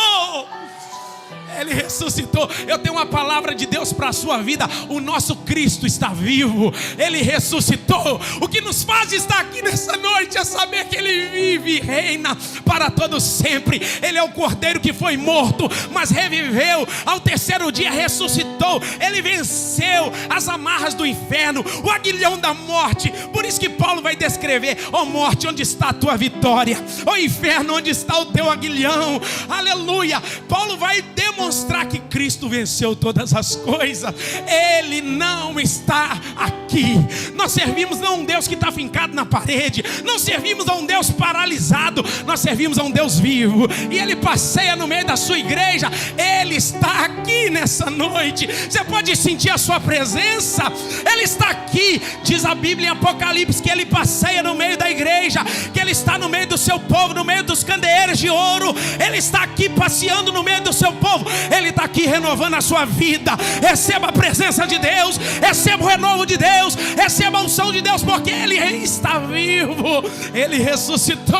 Ele ressuscitou. Eu tenho uma palavra de Deus para a sua vida. O nosso Cristo está vivo. Ele ressuscitou. O que nos faz estar aqui nessa noite é saber que Ele vive e reina para todo sempre. Ele é o Cordeiro que foi morto, mas reviveu. Ao terceiro dia ressuscitou. Ele venceu as amarras do inferno, o aguilhão da morte. Por isso que Paulo vai descrever: ó morte, onde está a tua vitória? Ó inferno, onde está o teu aguilhão? Aleluia. Paulo vai demonstrar que Cristo venceu todas as coisas. Ele não está aqui. Nós servimos não a um Deus que está fincado na parede, não servimos a um Deus paralisado, nós servimos a um Deus vivo, e Ele passeia no meio da sua igreja. Ele está aqui nessa noite. Você pode sentir a sua presença. Ele está aqui. Diz a Bíblia em Apocalipse que Ele passeia no meio da igreja, que Ele está no meio do seu povo, no meio dos candeeiros de ouro. Ele está aqui passeando no meio do seu povo. Ele está aqui renovando a sua vida. Receba a presença de Deus, receba o renovo de Deus, receba a unção de Deus, porque Ele está vivo. Ele ressuscitou.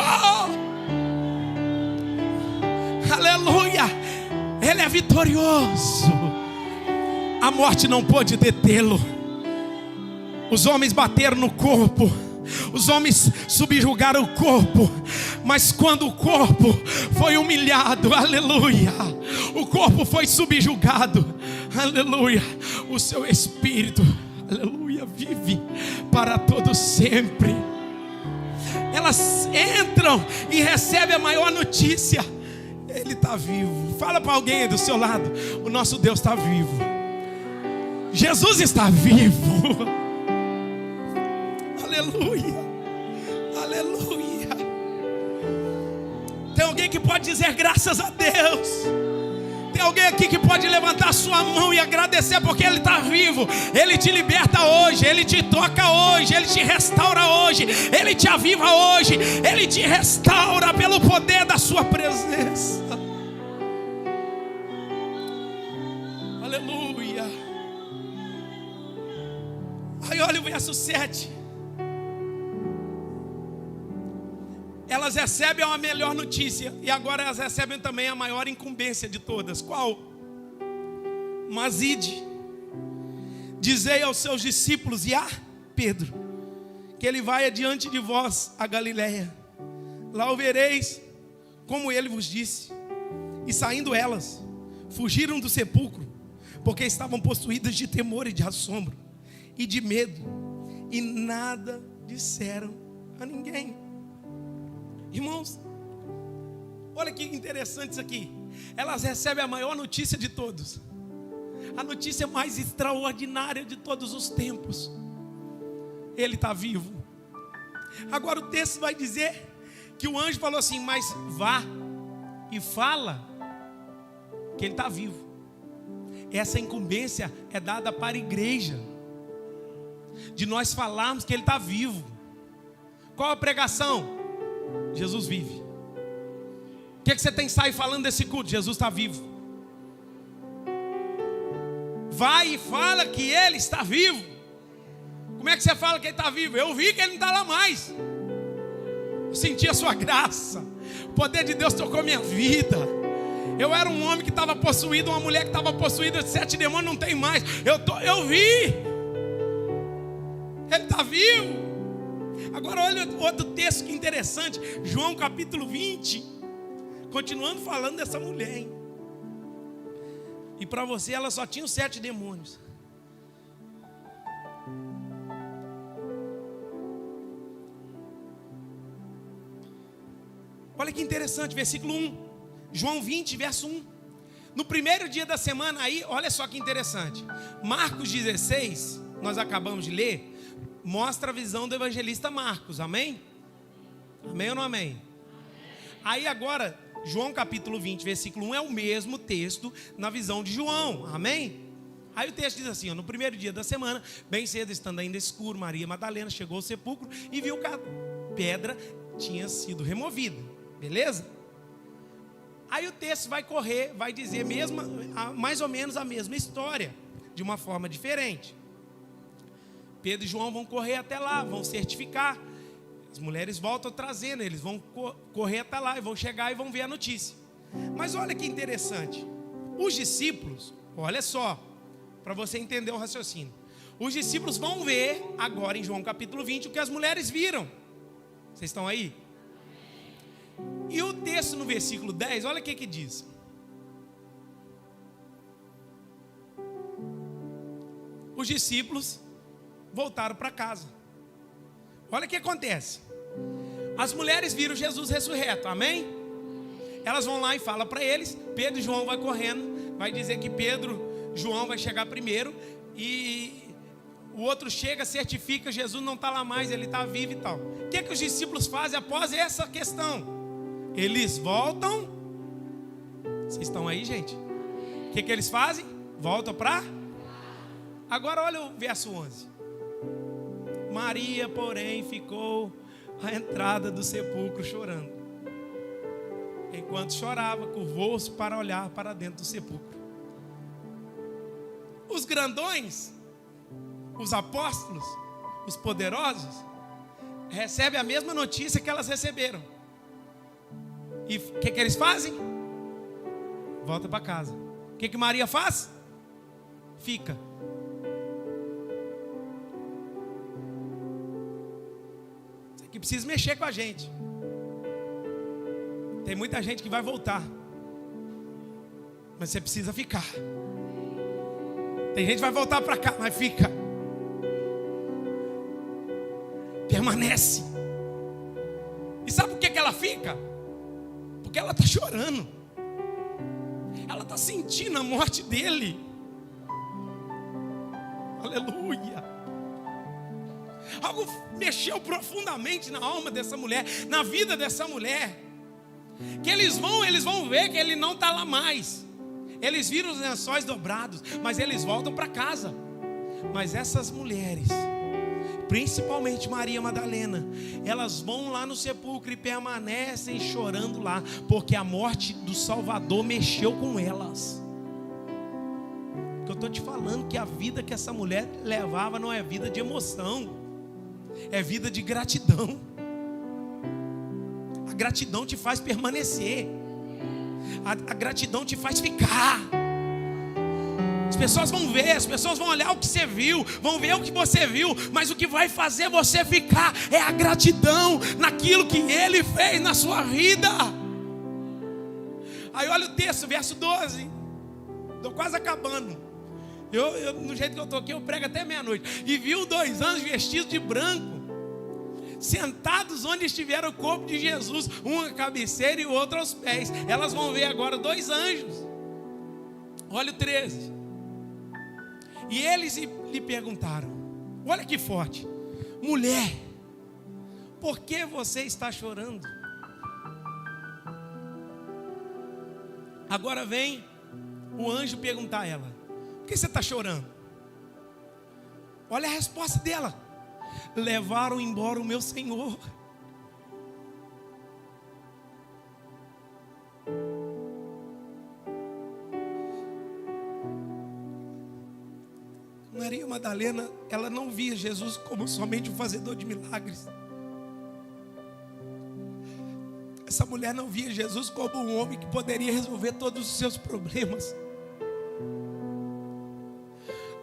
Aleluia. Ele é vitorioso. A morte não pôde detê-lo. Os homens bateram no corpo, os homens subjugaram o corpo, mas quando o corpo foi humilhado, aleluia, o corpo foi subjugado, aleluia, o seu espírito, aleluia, vive para todo sempre. elas entram e recebem a maior notícia: Ele está vivo. Fala para alguém aí do seu lado: o nosso Deus está vivo. Jesus está vivo. Aleluia, aleluia. Tem alguém que pode dizer graças a Deus? Tem alguém aqui que pode levantar sua mão e agradecer porque Ele está vivo? Ele te liberta hoje, Ele te toca hoje, Ele te restaura hoje, Ele te aviva hoje, Ele te restaura pelo poder da sua presença. Aleluia. Aí olha o verso 7. Elas recebem a melhor notícia, e agora elas recebem também a maior incumbência de todas. Qual? Mas ide, dizei aos seus discípulos e a Pedro, que ele vai adiante de vós a Galiléia. Lá o vereis, como ele vos disse. E saindo elas, fugiram do sepulcro, porque estavam possuídas de temor e de assombro, e de medo, e nada disseram a ninguém. Irmãos, olha que interessante isso aqui. Elas recebem a maior notícia de todos, a notícia mais extraordinária de todos os tempos: Ele está vivo. Agora o texto vai dizer que o anjo falou assim: mas vá e fala que Ele está vivo. Essa incumbência é dada para a igreja, de nós falarmos que Ele está vivo. Qual a pregação? Jesus vive. O que você tem que sair falando desse culto? Jesus está vivo. Vai e fala que Ele está vivo. Como é que você fala que Ele está vivo? Eu vi que Ele não está lá mais. Eu senti a sua graça. O poder de Deus tocou minha vida. Eu era um homem que estava possuído, uma mulher que estava possuída de 7 demônios, não tem mais. Eu vi. Ele está vivo. Agora olha outro texto que interessante. João capítulo 20. Continuando falando dessa mulher, hein? E para você ela só tinha os 7 demônios. Olha que interessante, versículo 1. João 20, verso 1. No primeiro dia da semana aí, olha só que interessante. Marcos 16, nós acabamos de ler, mostra a visão do evangelista Marcos, amém? Amém ou não amém? Aí agora, João capítulo 20, versículo 1 é o mesmo texto na visão de João, amém? Aí o texto diz assim, ó: no primeiro dia da semana, bem cedo, estando ainda escuro, Maria Madalena chegou ao sepulcro e viu que a pedra tinha sido removida, beleza? Aí o texto vai correr, vai dizer mais ou menos a mesma história, de uma forma diferente. Pedro e João vão correr até lá, vão certificar. As mulheres voltam trazendo, eles vão correr até lá e vão chegar e vão ver a notícia. Mas olha que interessante. Os discípulos, olha só, para você entender o raciocínio. Os discípulos vão ver agora em João capítulo 20 o que as mulheres viram. Vocês estão aí? E o texto no versículo 10, olha o que diz. Os discípulos voltaram para casa. Olha o que acontece. As mulheres viram Jesus ressurreto, amém? Elas vão lá e falam para eles. Pedro e João vai correndo. Vai dizer que João vai chegar primeiro. E o outro chega, certifica, Jesus não está lá mais, Ele está vivo e tal. O que os discípulos fazem após essa questão? Eles voltam. Vocês estão aí, gente? O que eles fazem? Voltam para... Agora olha o verso 11. Maria, porém, ficou à entrada do sepulcro chorando. Enquanto chorava, curvou-se para olhar para dentro do sepulcro. Os grandões, os apóstolos, os poderosos, recebem a mesma notícia que elas receberam. E o que eles fazem? Volta para casa. O que Maria faz? Fica. Que precisa mexer com a gente. Tem muita gente que vai voltar, mas você precisa ficar. Tem gente que vai voltar para cá, mas fica. Permanece. seca, porque ela está chorando, ela está sentindo a morte dele. Aleluia. Algo mexeu profundamente na alma dessa mulher, na vida dessa mulher, que eles vão ver que ele não está lá mais. Eles viram os lençóis dobrados, mas eles voltam para casa. Mas essas mulheres, principalmente Maria Madalena, elas vão lá no sepulcro e permanecem chorando lá, porque a morte do Salvador mexeu com elas. Porque eu estou te falando que a vida que essa mulher levava não é vida de emoção, é vida de gratidão. A gratidão te faz permanecer, a gratidão te faz ficar. As pessoas vão ver, as pessoas vão olhar o que você viu, vão ver o que você viu, mas o que vai fazer você ficar é a gratidão naquilo que Ele fez na sua vida. Aí olha o texto, verso 12. Estou quase acabando. No jeito que eu estou aqui, eu prego até meia-noite. E viu 2 anjos vestidos de branco, sentados onde estiver o corpo de Jesus, um à cabeceira e o outro aos pés. Elas vão ver agora 2 anjos. Olha o 13. E eles lhe perguntaram, olha que forte: mulher, por que você está chorando? Agora vem o anjo perguntar a ela: por que você está chorando? Olha a resposta dela: levaram embora o meu Senhor. Maria Madalena, ela não via Jesus como somente um fazedor de milagres. Essa mulher não via Jesus como um homem que poderia resolver todos os seus problemas.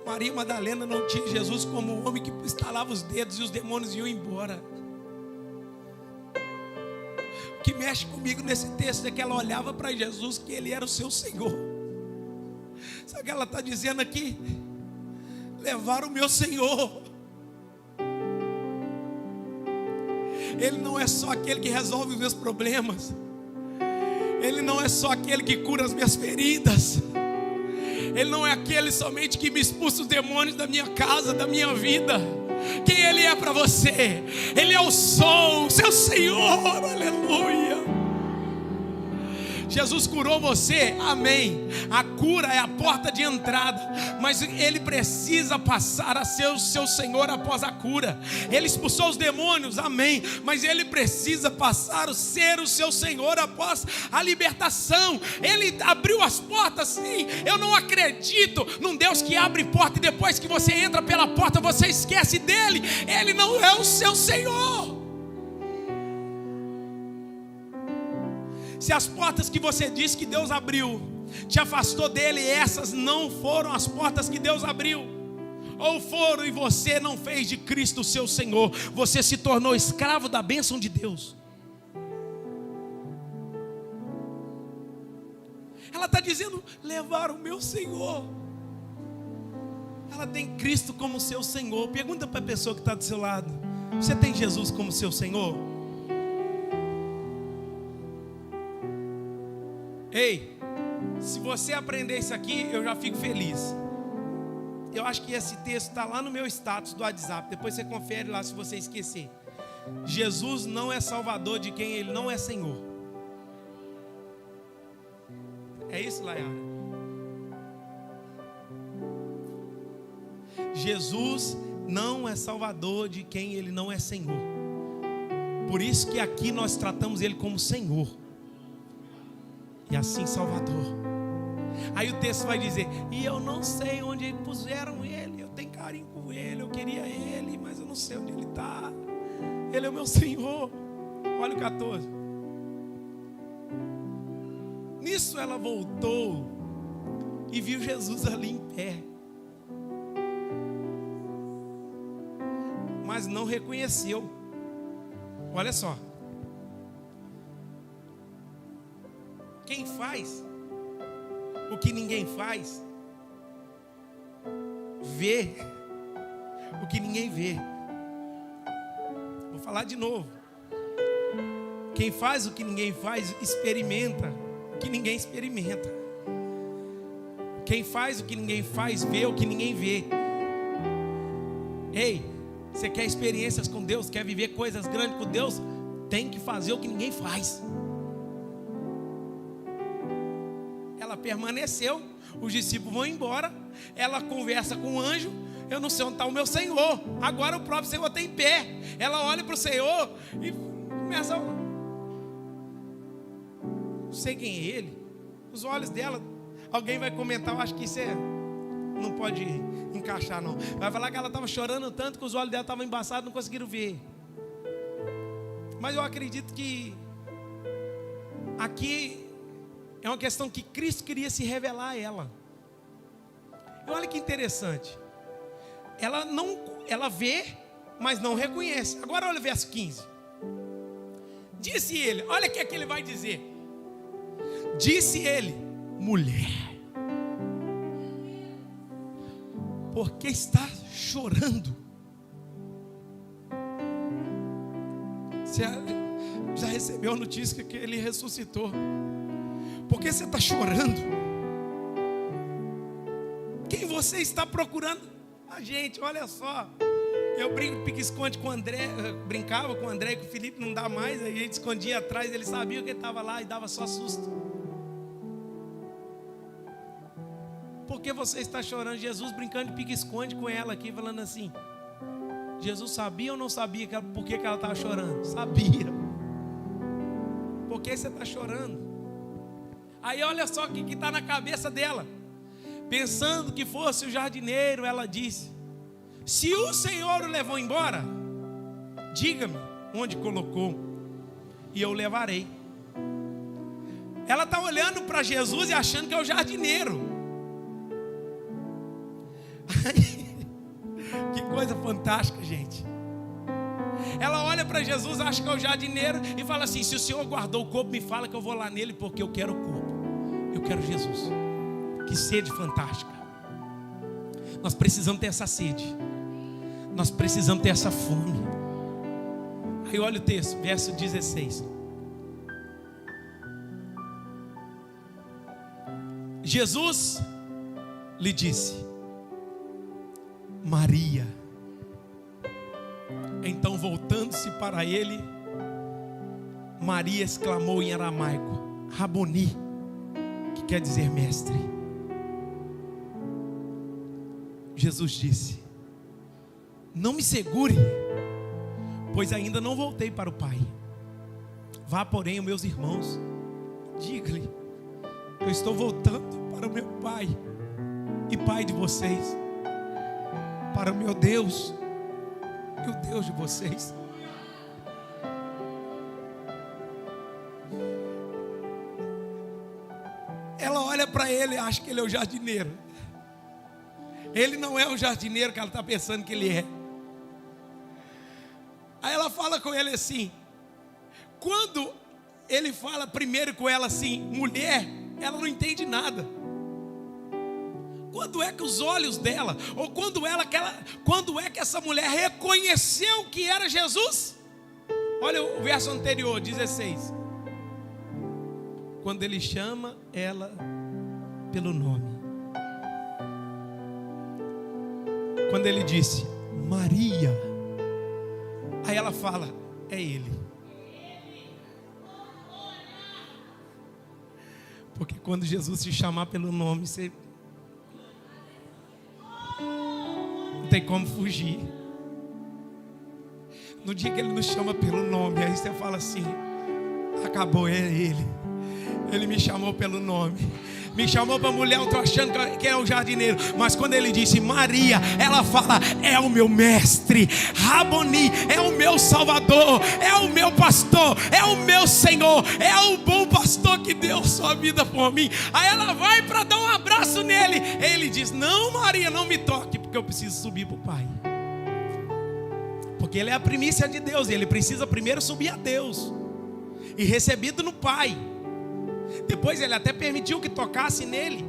Maria Madalena não tinha Jesus como um homem que estalava os dedos e os demônios iam embora. O que mexe comigo nesse texto é que ela olhava para Jesus, que Ele era o seu Senhor. Sabe o que ela está dizendo aqui? Levaram o meu Senhor. Ele não é só aquele que resolve os meus problemas. Ele não é só aquele que cura as minhas feridas. Ele não é aquele somente que me expulsa os demônios da minha casa, da minha vida. Quem Ele é para você? Ele é o som, seu Senhor, aleluia. Jesus curou você, amém. A cura é a porta de entrada, mas Ele precisa passar a ser o seu Senhor após a cura. Ele expulsou os demônios, amém, mas Ele precisa passar a ser o seu Senhor após a libertação. Ele abriu as portas, sim. Eu não acredito num Deus que abre porta e depois que você entra pela porta você esquece dele. Ele não é o seu Senhor. Se as portas que você disse que Deus abriu te afastou dele, essas não foram as portas que Deus abriu. Ou foram e você não fez de Cristo o seu Senhor. Você se tornou escravo da bênção de Deus. Ela está dizendo: levar o meu Senhor. Ela tem Cristo como seu Senhor. Pergunta para a pessoa que está do seu lado: você tem Jesus como seu Senhor? Ei, se você aprender isso aqui, eu já fico feliz. Eu acho que esse texto está lá no meu status do WhatsApp. Depois você confere lá se você esquecer. Jesus não é salvador de quem Ele não é Senhor. É isso, Layara? Jesus não é salvador de quem Ele não é Senhor. Por isso que aqui nós tratamos Ele como Senhor. E assim Salvador. Aí o texto vai dizer: e eu não sei onde puseram ele. Eu tenho carinho por ele, eu queria ele, mas eu não sei onde ele está. Ele é o meu Senhor. Olha o 14. Nisso ela voltou e viu Jesus ali em pé, mas não reconheceu. Olha só. Quem faz o que ninguém faz, vê o que ninguém vê. Vou falar de novo. Quem faz o que ninguém faz, experimenta o que ninguém experimenta. Quem faz o que ninguém faz, vê o que ninguém vê. Ei, você quer experiências com Deus, quer viver coisas grandes com Deus, tem que fazer o que ninguém faz. Ela permaneceu, os discípulos vão embora, ela conversa com o anjo. Eu não sei onde está o meu Senhor. Agora o próprio Senhor está em pé. Ela olha para o Senhor e começa a... Não sei quem é ele. Os olhos dela, alguém vai comentar, eu acho que isso não pode encaixar não. Vai falar que ela estava chorando tanto que os olhos dela estavam embaçados, não conseguiram ver. Mas eu acredito que aqui é uma questão que Cristo queria se revelar a ela. E olha que interessante. Ela vê, mas não reconhece. Agora olha o verso 15. Disse ele, olha o que é que ele vai dizer. Disse ele, mulher, por que está chorando? Você já recebeu a notícia que ele ressuscitou? Por que você está chorando? Quem você está procurando? A gente, olha só. Eu pique-esconde com o André, brincava com o André, que o Felipe não dá mais, aí a gente escondia atrás, ele sabia que ele estava lá e dava só susto. Por que você está chorando? Jesus brincando de pique-esconde com ela aqui, falando assim. Jesus sabia ou não sabia por que ela estava chorando? Sabia. Por que você está chorando? Aí olha só o que está na cabeça dela. Pensando que fosse o jardineiro, ela disse: se o Senhor o levou embora, diga-me onde colocou, e eu levarei. Ela está olhando para Jesus e achando que é o jardineiro. Que coisa fantástica, gente. Ela olha para Jesus, acha que é o jardineiro e fala assim: se o Senhor guardou o corpo, me fala que eu vou lá nele, porque eu quero o corpo. Eu quero Jesus. Que sede fantástica. Nós precisamos ter essa sede. Nós precisamos ter essa fome. Aí olha o texto, verso 16. Jesus lhe disse: Maria. Então, voltando-se para ele, Maria exclamou em aramaico: Raboni, que quer dizer mestre. Jesus disse: não me segure, pois ainda não voltei para o Pai. Vá, porém, aos meus irmãos, diga-lhe: eu estou voltando para o meu Pai e Pai de vocês, para o meu Deus e o Deus de vocês. Ela olha para ele e acha que ele é o jardineiro. Ele não é o jardineiro que ela está pensando que ele é. Aí ela fala com ele assim. Quando ele fala primeiro com ela assim, mulher, ela não entende nada. Quando é que os olhos dela, ou quando é que essa mulher reconheceu que era Jesus? Olha o verso anterior, 16. Quando ele chama ela pelo nome. Quando ele disse: Maria. Aí ela fala: é ele. Porque quando Jesus te chamar pelo nome, você não tem como fugir. No dia que ele nos chama pelo nome, aí você fala assim: acabou, é ele. Ele me chamou pelo nome. Me chamou para mulher, eu estou achando que é o jardineiro. Mas quando ele disse Maria, ela fala: é o meu mestre, Raboni, é o meu salvador, é o meu pastor, é o meu Senhor, é o bom pastor que deu sua vida por mim. Aí ela vai para dar um abraço nele. Ele diz: não, Maria, não me toque, porque eu preciso subir para o Pai. Porque ele é a primícia de Deus, e ele precisa primeiro subir a Deus e recebido no Pai. Depois ele até permitiu que tocasse nele,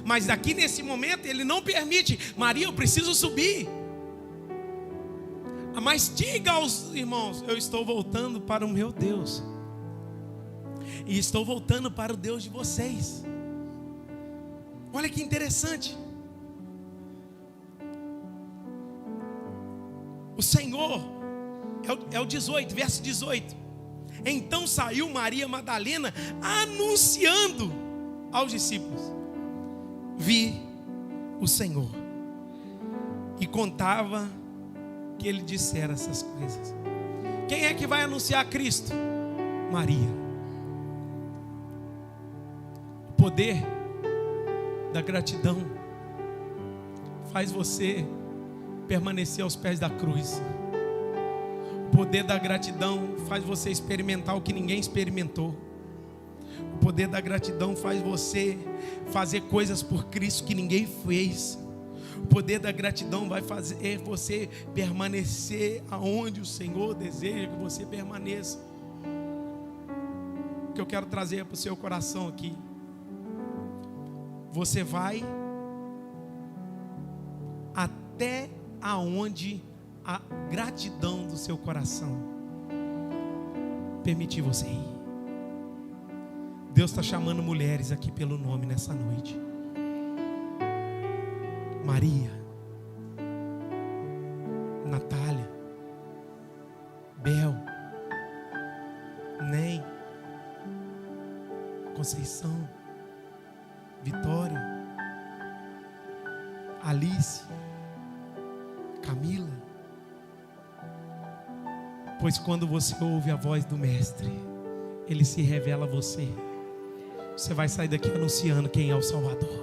mas aqui nesse momento ele não permite. Maria, eu preciso subir. mas diga aos irmãos: eu estou voltando para o meu Deus, e estou voltando para o Deus de vocês. Olha que interessante. O Senhor, é o 18, verso 18. Então saiu Maria Madalena anunciando aos discípulos: vi o Senhor. E contava que ele dissera essas coisas. Quem é que vai anunciar Cristo? Maria. O poder da gratidão faz você permanecer aos pés da cruz. O poder da gratidão faz você experimentar o que ninguém experimentou. O poder da gratidão faz você fazer coisas por Cristo que ninguém fez. O poder da gratidão vai fazer você permanecer aonde o Senhor deseja que você permaneça. O que eu quero trazer para o seu coração aqui: você vai até aonde a gratidão do seu coração permitir você ir. Deus está chamando mulheres aqui pelo nome nessa noite. Maria, Natália, Bel, Nem, Conceição, Vitória, Alice, Camila. Pois quando você ouve a voz do Mestre, Ele se revela a você. Você vai sair daqui anunciando quem é o Salvador,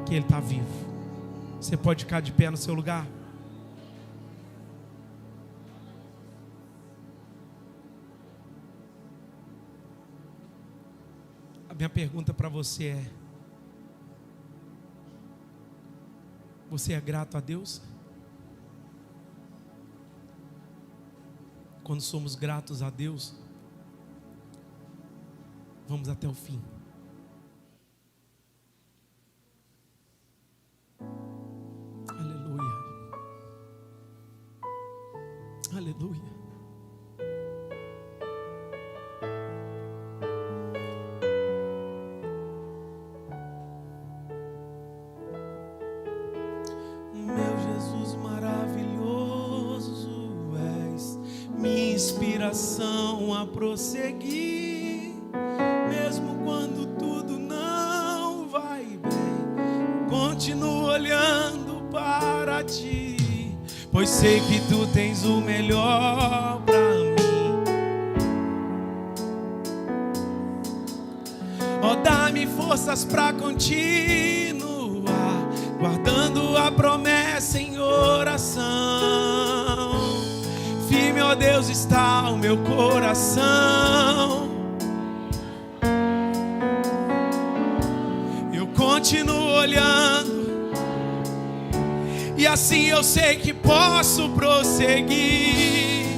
que Ele está vivo. Você pode ficar de pé no seu lugar? A minha pergunta para você é: você é grato a Deus? Quando somos gratos a Deus, vamos até o fim. Aleluia. Aleluia. Meu Jesus maravilhoso, és minha inspiração a prosseguir. Mesmo quando tudo não vai bem, continuo olhando para ti, pois sei que tu tens o melhor para mim. Ó, dá-me forças para continuar, guardando a promessa em oração. Firme, ó Deus, está o meu coração. Continuo olhando, e assim eu sei que posso prosseguir.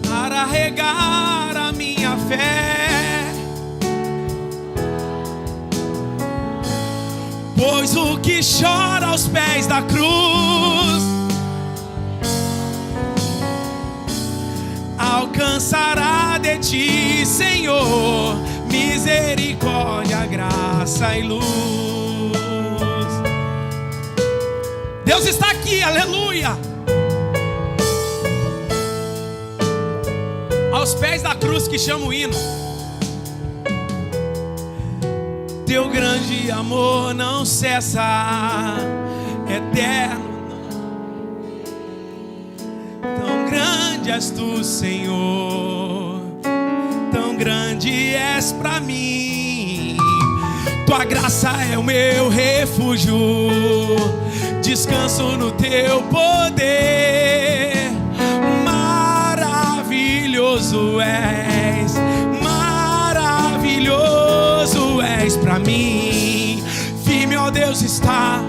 Para regar a minha fé, pois o que chora aos pés da cruz alcançará de ti, Senhor, misericórdia, graça e luz. Deus está aqui, aleluia. Aos pés da cruz que chama o hino. Teu grande amor não cessa, eterno. Grande és tu, Senhor, tão grande és pra mim. Tua graça é o meu refúgio, descanso no teu poder. Maravilhoso és pra mim. Firme, ó Deus, está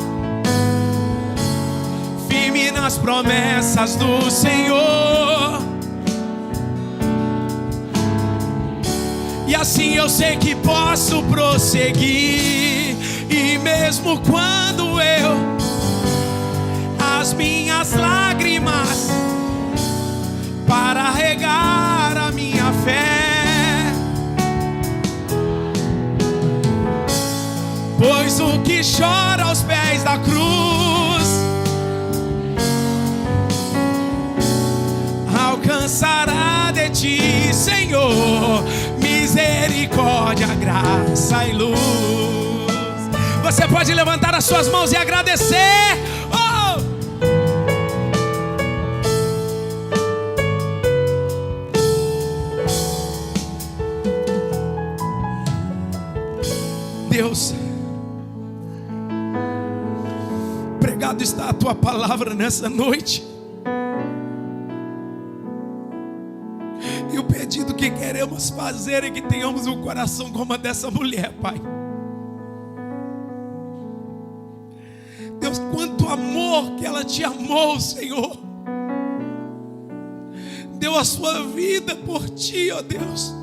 nas promessas do Senhor, E assim eu sei que posso prosseguir. E mesmo quando as minhas lágrimas para regar a minha fé, pois o que chora aos pés da cruz alcançará de ti, Senhor, misericórdia, graça e luz. Você pode levantar as suas mãos e agradecer. Oh! Deus, pregado está a tua palavra nessa noite. E o pedido que queremos fazer é que tenhamos um coração como a dessa mulher, Pai. Deus, quanto amor que ela te amou, Senhor. Deu a sua vida por ti, ó Deus.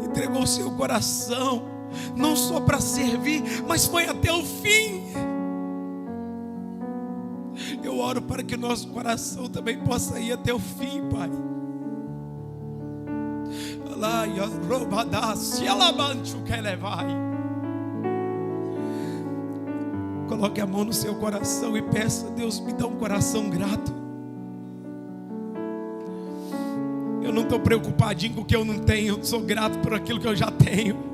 Entregou o seu coração, não só para servir, mas foi até o fim. Eu oro para que o nosso coração também possa ir até o fim, Pai. Coloque a mão no seu coração e peça: Deus, me dá um coração grato. Eu não estou preocupadinho com o que eu não tenho, eu sou grato por aquilo que eu já tenho.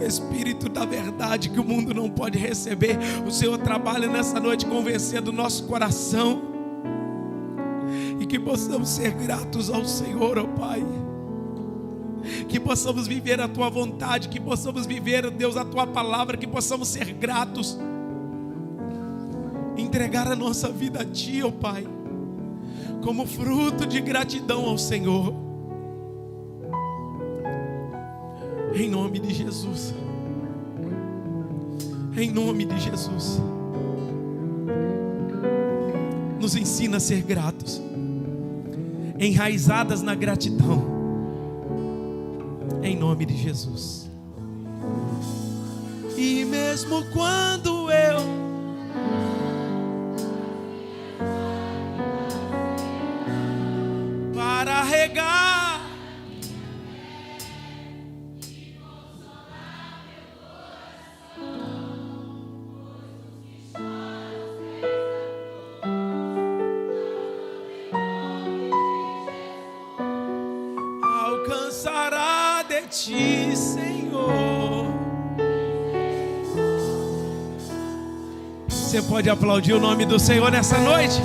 Espírito da verdade que o mundo não pode receber, o Senhor trabalha nessa noite convencendo o nosso coração, e que possamos ser gratos ao Senhor, ó Pai. Que possamos viver a tua vontade, que possamos viver, Deus, a tua palavra, que possamos ser gratos, entregar a nossa vida a ti, ó Pai, como fruto de gratidão ao Senhor. Em nome de Jesus. Em nome de Jesus. Nos ensina a ser gratos, enraizadas na gratidão. Em nome de Jesus. E mesmo quando para regar alcançará de ti, Senhor. Você pode aplaudir o nome do Senhor nessa noite?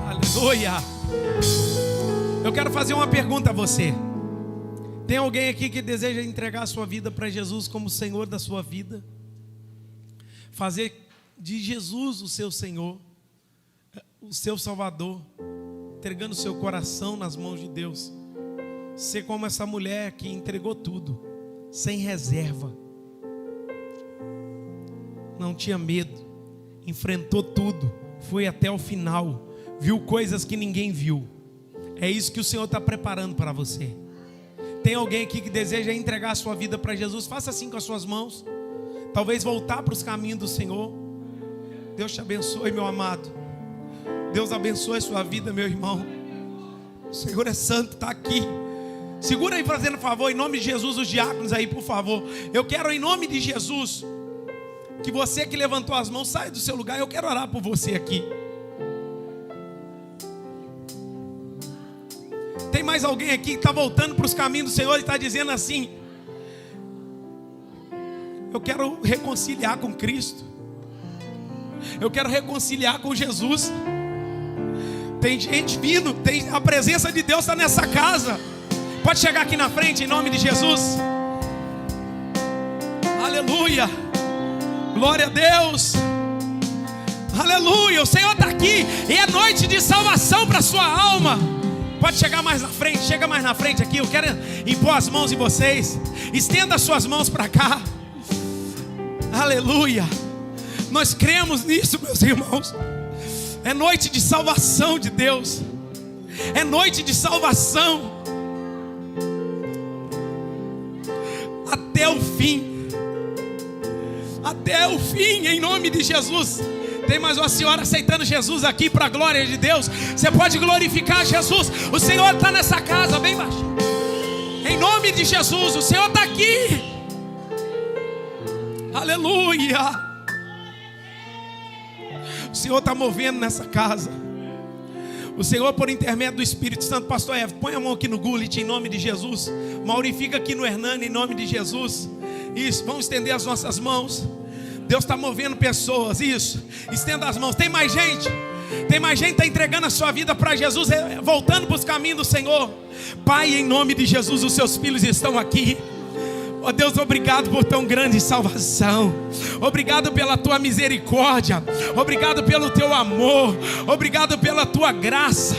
Aleluia. Eu quero fazer uma pergunta a você. Tem alguém aqui que deseja entregar a sua vida para Jesus como Senhor da sua vida? Fazer de Jesus o seu Senhor, o seu Salvador, entregando o seu coração nas mãos de Deus. Ser como essa mulher que entregou tudo, sem reserva. Não tinha medo, enfrentou tudo, foi até o final, viu coisas que ninguém viu. É isso que o Senhor está preparando para você. Tem alguém aqui que deseja entregar a sua vida para Jesus? Faça assim com as suas mãos. Talvez voltar para os caminhos do Senhor. Deus te abençoe, meu amado. Deus abençoe a sua vida, meu irmão. O Senhor é santo, está aqui. Segura aí, fazendo favor, em nome de Jesus, os diáconos aí, por favor. Eu quero, em nome de Jesus, que você que levantou as mãos saia do seu lugar. Eu quero orar por você aqui. Tem mais alguém aqui que está voltando para os caminhos do Senhor e está dizendo assim: eu quero reconciliar com Cristo, eu quero reconciliar com Jesus. Tem gente vindo, a presença de Deus está nessa casa. Pode chegar aqui na frente em nome de Jesus. Aleluia, glória a Deus. Aleluia, o Senhor está aqui e é noite de salvação para a sua alma. Pode chegar mais na frente, chega mais na frente aqui. Eu quero impor as mãos em vocês. Estenda as suas mãos para cá. Aleluia. Nós cremos nisso, meus irmãos. É noite de salvação de Deus. É noite de salvação. Até o fim. Até o fim, em nome de Jesus. Tem mais uma senhora aceitando Jesus aqui para a glória de Deus. Você pode glorificar Jesus. O Senhor está nessa casa, bem baixinho. Em nome de Jesus, o Senhor está aqui. Aleluia. O Senhor está movendo nessa casa. O Senhor, por intermédio do Espírito Santo. Pastor Eva, põe a mão aqui no Gulit, em nome de Jesus. Mauri, fica aqui no Hernani, em nome de Jesus. Isso, vamos estender as nossas mãos. Deus está movendo pessoas, isso. Estenda as mãos, tem mais gente. Tem mais gente que está entregando a sua vida para Jesus, voltando para os caminhos do Senhor. Pai, em nome de Jesus, os seus filhos estão aqui. Ó Deus, obrigado por tão grande salvação. Obrigado pela tua misericórdia. Obrigado pelo teu amor. Obrigado pela tua graça.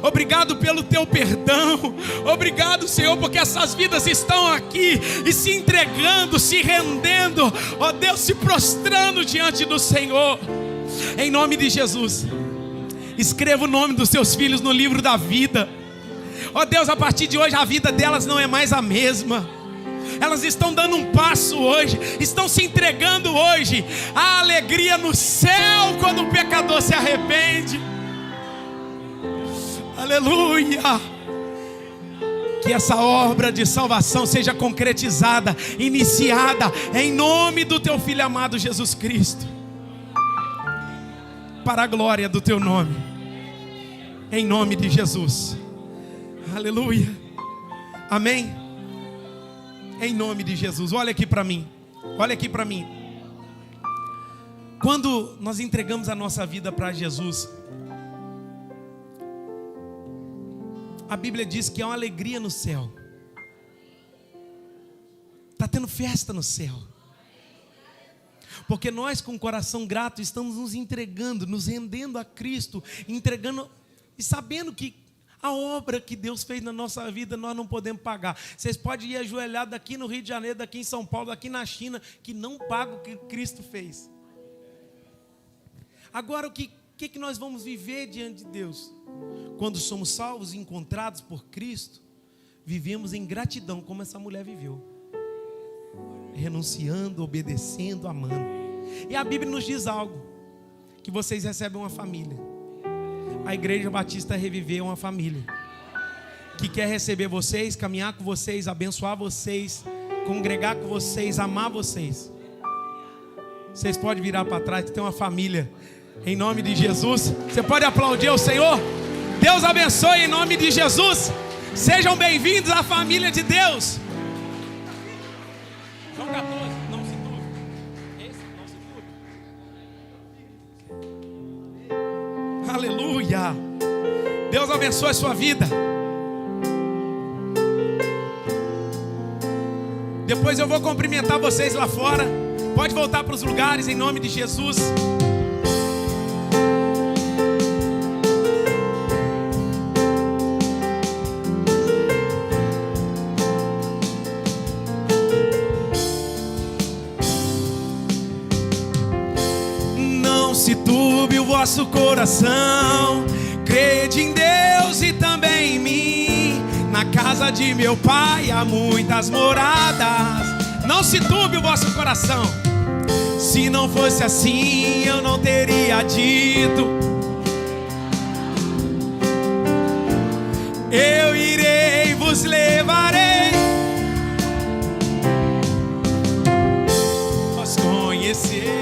Obrigado pelo teu perdão. Obrigado, Senhor, porque essas vidas estão aqui e se entregando, se rendendo, ó Deus, se prostrando diante do Senhor. Em nome de Jesus, escreva o nome dos seus filhos no livro da vida. Ó Deus, a partir de hoje a vida delas não é mais a mesma. Elas estão dando um passo hoje, estão se entregando hoje. A alegria no céu quando o pecador se arrepende. Aleluia. Que essa obra de salvação seja concretizada, iniciada, em nome do teu Filho amado Jesus Cristo, para a glória do teu nome, em nome de Jesus. Aleluia. Amém. Em nome de Jesus. Olha aqui para mim. Olha aqui para mim. Quando nós entregamos a nossa vida para Jesus, a Bíblia diz que há uma alegria no céu. Está tendo festa no céu. Porque nós, com o coração grato, estamos nos entregando, nos rendendo a Cristo, entregando e sabendo que a obra que Deus fez na nossa vida nós não podemos pagar. Vocês podem ir ajoelhados daqui no Rio de Janeiro, daqui em São Paulo, daqui na China, que não pagam o que Cristo fez. Agora o que nós vamos viver diante de Deus? Quando somos salvos e encontrados por Cristo, vivemos em gratidão, como essa mulher viveu, renunciando, obedecendo, amando. E a Bíblia nos diz algo, que vocês recebem uma família. A Igreja Batista Reviver é uma família que quer receber vocês, caminhar com vocês, abençoar vocês, congregar com vocês, amar vocês. Vocês podem virar para trás, tem uma família. Em nome de Jesus, você pode aplaudir ao Senhor. Deus abençoe em nome de Jesus. Sejam bem-vindos à família de Deus. João 14, não se turbe. Esse não se turbe. Aleluia. Deus abençoe a sua vida. Depois eu vou cumprimentar vocês lá fora. Pode voltar para os lugares em nome de Jesus. Vosso coração, crede em Deus e também em mim. Na casa de meu pai há muitas moradas. Não se turbe o vosso coração. Se não fosse assim, eu não teria dito: eu irei, vos levarei. Vós conheceis.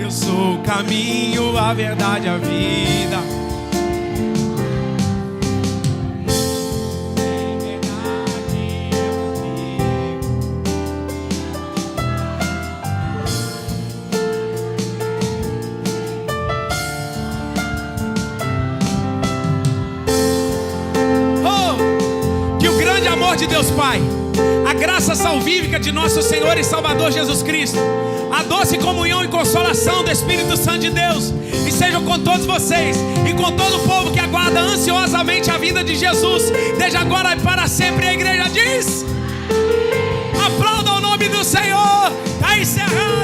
Eu sou o caminho, a verdade, a vida. Em verdade eu vivo. Oh, que o grande amor de Deus Pai, a graça salvífica de nosso Senhor e Salvador Jesus Cristo, a doce comunhão e consolação do Espírito Santo de Deus e sejam com todos vocês e com todo o povo que aguarda ansiosamente a vinda de Jesus, desde agora e para sempre. A igreja diz: aplauda o nome do Senhor. Está encerrado.